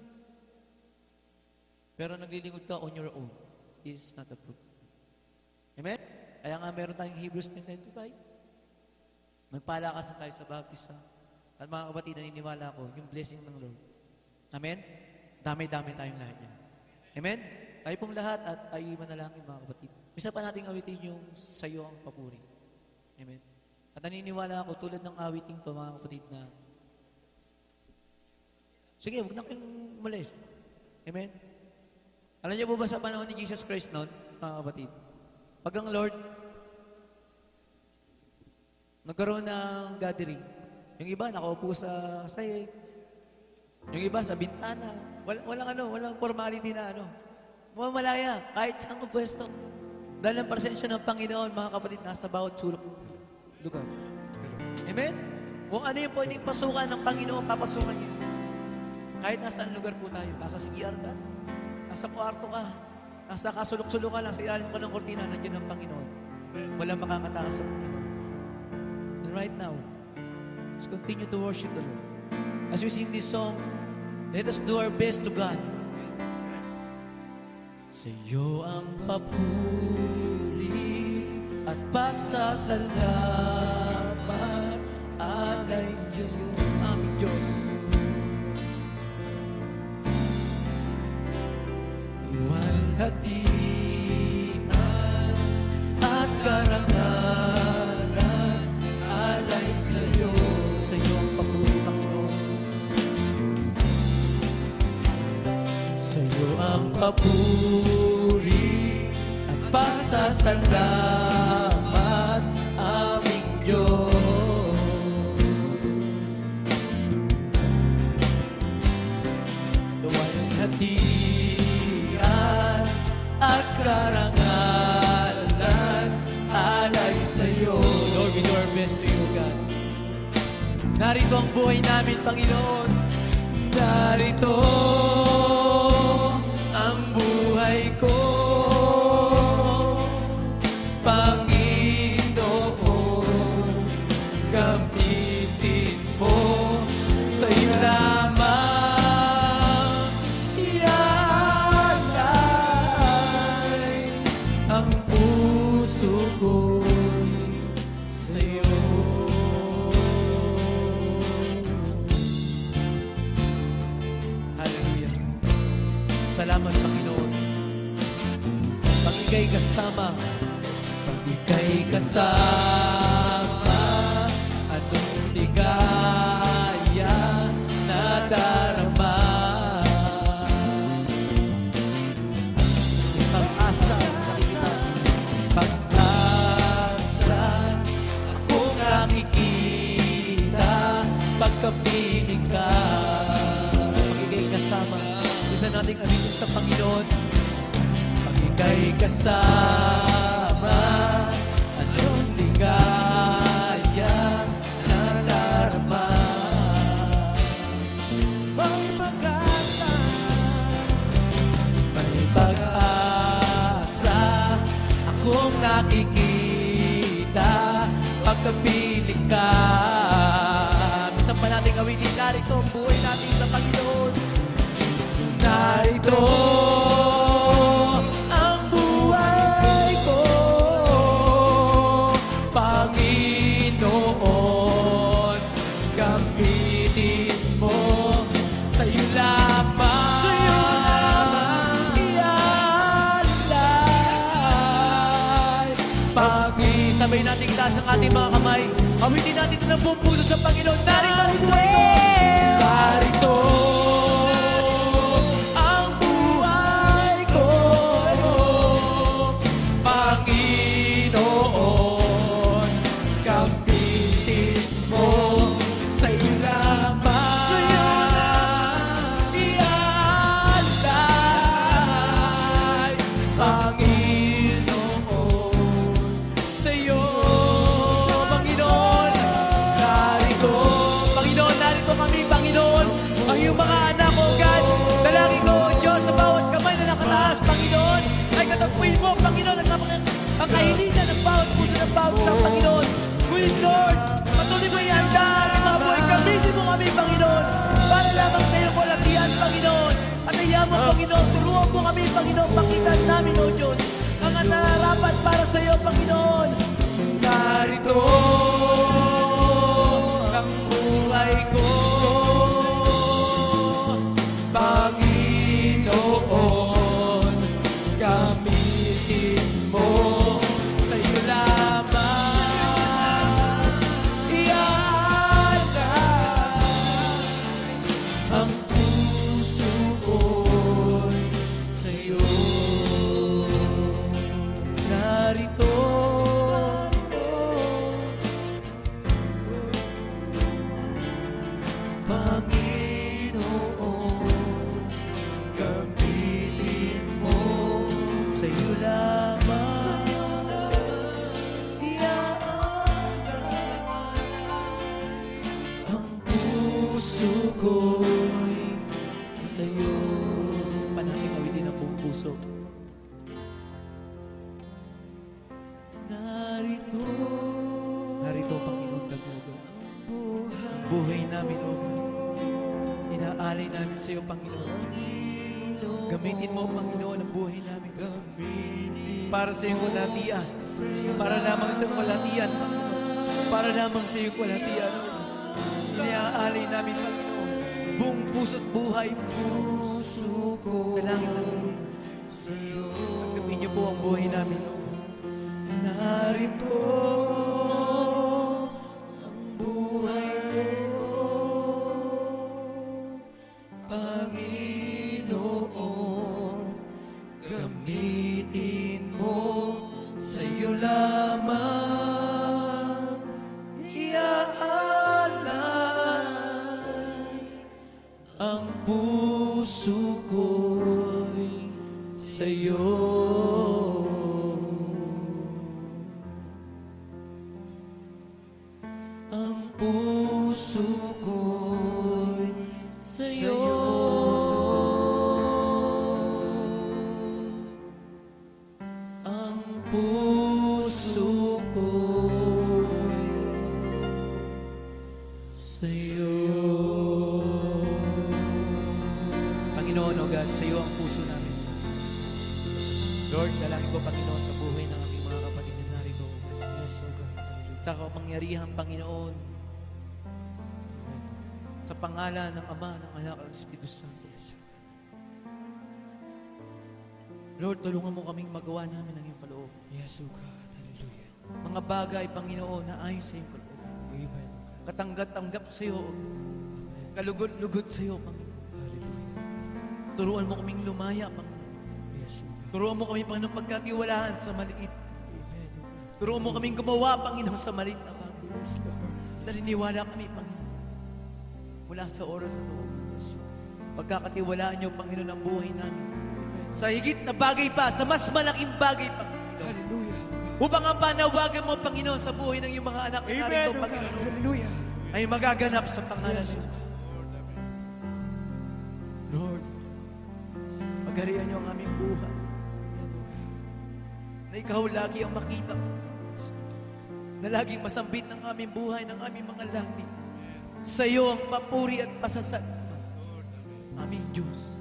Pero naglilingkod ka on your own is not approved. Amen? Kaya nga meron tayong Hebrews 10:25. Magpalakasan tayo sa baptisa. At mga kapatid, naniniwala ko, yung blessing ng Lord. Amen? Dami-dami tayong lahat yan. Amen? Tayo pong lahat at tayo manalangin, mga kapatid. Isa pa nating awitin yung sayo ang papuri. Amen? At naniniwala ako, tulad ng awiting to, mga kapatid, na sige, huwag na kayong umalis. Amen? Alam niyo po ba sa panahon ni Jesus Christ noon, mga kapatid? Pag ang Lord, nagkaroon ng gathering. Yung iba, nakaupo sa sahig. Yung iba, sa bintana. Walang formality na Mamalaya, kahit saan mo pwesto. Dahil ang presensya ng Panginoon, mga kapatid, nasa bawat sulok lugar. Amen? Kung ano yung pwedeng pasukan ng Panginoon, papasukan niyo. Kahit nasaan lugar po tayo, nasa CR ka, nasa kwarto ka, nasa kasulok-sulok ka lang, sa ilalim ka ng kortina, nandiyan ang Panginoon. Walang makakatakas sa Panginoon. And right now, let's continue to worship the Lord. As we sing this song, let us do our best to God. Sa iyo ang papuri at pasasalamat alay sa iyo, aming Diyos. Luwalhatian at karangalan alay sa iyo ang papuri, Panginoon. Sa iyo ang papuri at pasasalamat aming Diyos. Luwalhatian at karangalan alay sa iyo. Lord, we do our best to you, God. Narito ang buhay namin, Panginoon. Narito ang buhay ko, Panginoon. Gamitin mo sa'yo lamang ialay ang puso ko'y sa'yo. Salamat, Panginoon. Pag ika'y kasama, pag ika'y kasama, anong ligaya na darama. Pag-asa, pag-asa, akong nakikita, pagkapiling ka. Pag ika'y kasama, isa nating alitin sa Panginoon. Pag ika'y kasama, anong ligaya na darama. May pag-asa, may pag-asa, akong nakikita, pagkapiling ka. Minsan pa nating awitin, narito ang buhay natin sa Panginoon. Narito ang buhay ko, Panginoon. Gamitin mo sa'yo lamang ialay. Sabay natin taas ang ating mga kamay. Awitin natin ito ng buong puso sa Panginoon. Narito ang buhay ko. Narito Panginoon, gamitin mo sa'yo lamang ialay, Panginoon, sa'yo, Panginoon. Narito kami, Panginoon, ang iyong mga anak, O God. Dalangin ko, O Diyos, sa bawat kamay na nakataas, Panginoon, ay katagpuin mo, Panginoon, ang kahilingan ng bawat puso ng bawat sa Panginoon. Ngunit, Lord, patuloy mo ihanda ang mga buhay. Gamitin mo kami, Panginoon, para lamang sa iyo ko latihan, Panginoon. At ayaw mo, Panginoon, turuan mo kami, Panginoon, pakita namin, O Diyos, ang nararapat para sa iyo, Panginoon. Narito ang buhay ko, Panginoon. Gamitin mo sa'yo lamang ialay ang puso ko'y sa'yo. Narito Panginoon, gamitin mo sa'yo lamang iaalay ang puso ko'y sa'yo. Sa panating awitin ang buong puso. Narito, Panginoon, buhay namin, O God. Inaalay namin sa iyo, Panginoon. Gamitin mo, Panginoon, ang buhay namin. Para sa iyong kalatian. Para lamang sa iyong kalatian, Panginoon. Para lamang sa iyong kalatian. Iniaalay namin, Panginoon, buong puso't buhay, puso ko. Dalangin namin. Gamitin niyo po ang buhay namin. Narito ang buhay ko, Panginoon. Gamitin mo sa iyo lamang iaalay ang puso ko'y sa iyo. Ang puso ko'y sa iyo. Ang puso ko'y sa iyo. Panginoon, O God, sa iyo ang puso namin. Lord, dalangin ko, Panginoon, sa buhay ng aming mga kapatid na narito. Sa kapangyarihan, Panginoon, sa pangalan ng Ama, ng Anak, at ng Espiritu Santo. Lord, tulungan mo kaming magawa namin ang iyong kaloob. Yes, O God. Hallelujah. Mga bagay, Panginoon, na ayon sa iyong kaloob. Amen. Katanggap-tanggap sa iyo. Kalugod-lugod sa iyo, Panginoon. Hallelujah. Turuan mo kaming lumaya, Panginoon. Yes, O God. Turuan mo kaming, Panginoon, pagkatiwalaan sa maliit. Amen. Turuan mo kaming gumawa, Panginoon, sa maliit na bagay. Yes, Lord. Naniniwala kami, Panginoon. Mula sa oras na ito. Pagkakatiwalaan niyo, Panginoon, ang buhay namin. Sa higit na bagay pa, sa mas malaking bagay pa, Panginoon. Hallelujah. Upang ang panawagan mo, Panginoon, sa buhay ng iyong mga anak na narito, Amen, O God. Panginoon, Hallelujah. ay magaganap sa pangalan Yes, ni Jesus. Lord, pagharian niyo ang aming buhay. Na ikaw lagi ang makita. Na laging masambit ng aming buhay, ng aming mga langit. Sa iyo ang papuri at pasasalamat. Aming Diyos.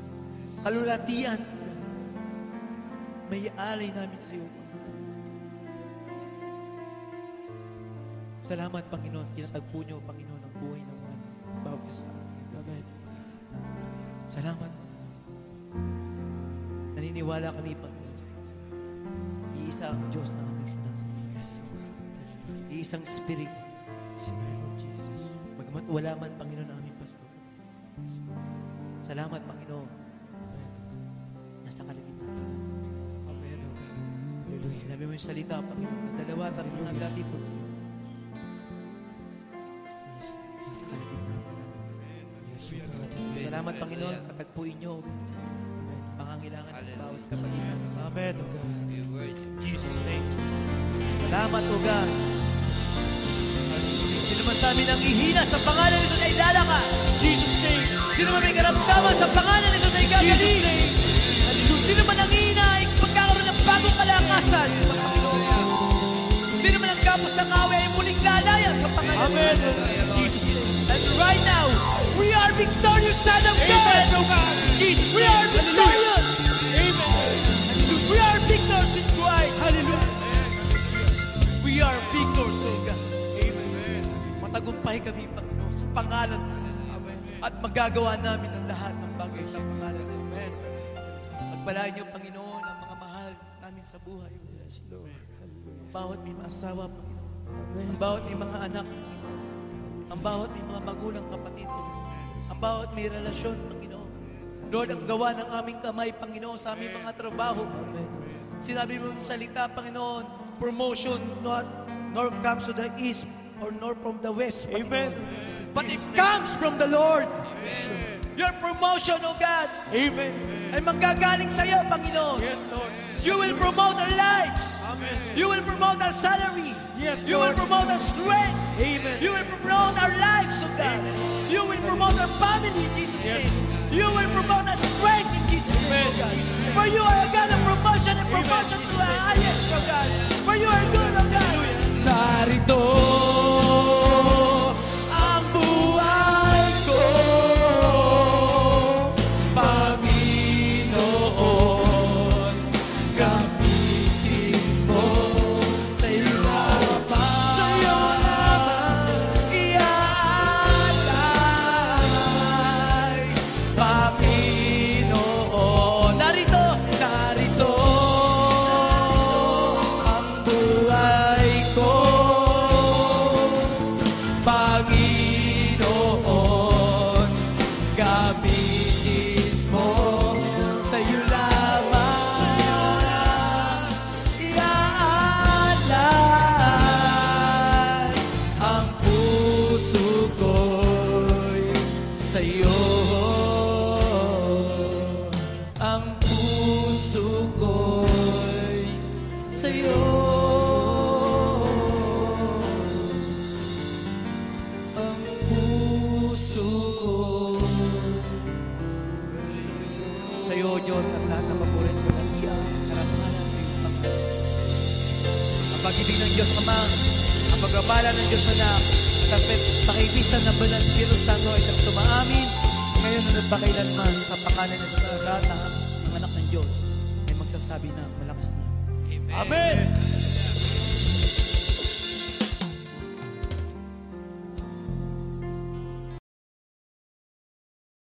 Kalulatian. May alay namin sa iyo. Salamat, Panginoon. Tinatagpo niyo, Panginoon, ang buhay ng mga bawat isa. Amen. Salamat. Naniniwala kami, Panginoon. Iisa ang Diyos na aming sinasabi. Yes, O God. Iisang Espiritu. Yes, Lord Jesus. Bagamat wala man, Panginoon, ang aming pastor. Salamat, Panginoon. Nasa kalagitnaan. Amen, O God. Hallelujah. Sinabi mo yung salita, Panginoon, na dalawa, tatlo na gatipon sa iyo. Nasa kalagitnaan natin. Yes, O God. Salamat, Panginoon, katagpuin niyo pangangailangan ng bawat kapatid namin. Amen, O God. Jesus' name. Salamat, O God. Sino man sa amin ang ihina sa pangalan ni Jesus ay lalakas. Jesus' name. Sino man may karamdaman sa pangalan ni Jesus ay gagaling. Sino man ang ihina ay magkakaroon ng bagong kalakasan sa Panginoon. Sino man ang kapos ng away ay muling lalaya sa pangalan ni Amen, O Jesus. God. Jesus' name. And right now, we are victorious, son of God. Amen, O God. Jesus' We name. are victorious. Amen. We are victors in Christ. Hallelujah. We are victors, O God. Amen. Matagumpay kami, Panginoon, sa pangalan mo. Amen. At magagawa namin ang lahat ng bagay sa pangalan mo. Amen. Pagpalain niyo, Panginoon, ang mga mahal namin sa buhay. Yes, Lord. Hallelujah. Ang bawat may mga asawa, Panginoon. Amen. Ang bawat may mga anak. Ang bawat may mga magulang kapatid. Ang bawat may relasyon, Panginoon. Lord, ang gawa ng aming kamay, Panginoon, sa aming mga trabaho. Amen. Sinabi mo yung salita, Panginoon, promotion nor comes to the east or nor from the west, Amen. Panginoon. But it comes from the Lord. Your promotion, O God, Amen. ay manggagaling sa iyo, Panginoon. Yes, Lord. You will promote our lives. Amen. You will promote our salary. Yes, You will Lord. promote our strength. Amen. You will promote our lives, O God. You will promote our family in Jesus' Yes. name. You will promote our strength in Jesus' name, O Amen. God. For you are a God of promotion and promotion to the highest, O God. For you are good, O God. Narito ang buhay ko, Panginoon. Sa'yo ang puso ko'y sa'yo. Ang puso ko sa'yo, Diyos, ang lahat ng paborit mo ng iyang karangalan sa iyong pangalan. Ang pag-ibig ng Diyos Ama, ang pagkabala ng Diyos Anak, at ang pakibisan ng Banal Espiritu Santo ay tumaamin ngayon at nagpakailanman sa pangalan ng lahat ng anak ng Diyos ay magsasabi na malakas na. Amen.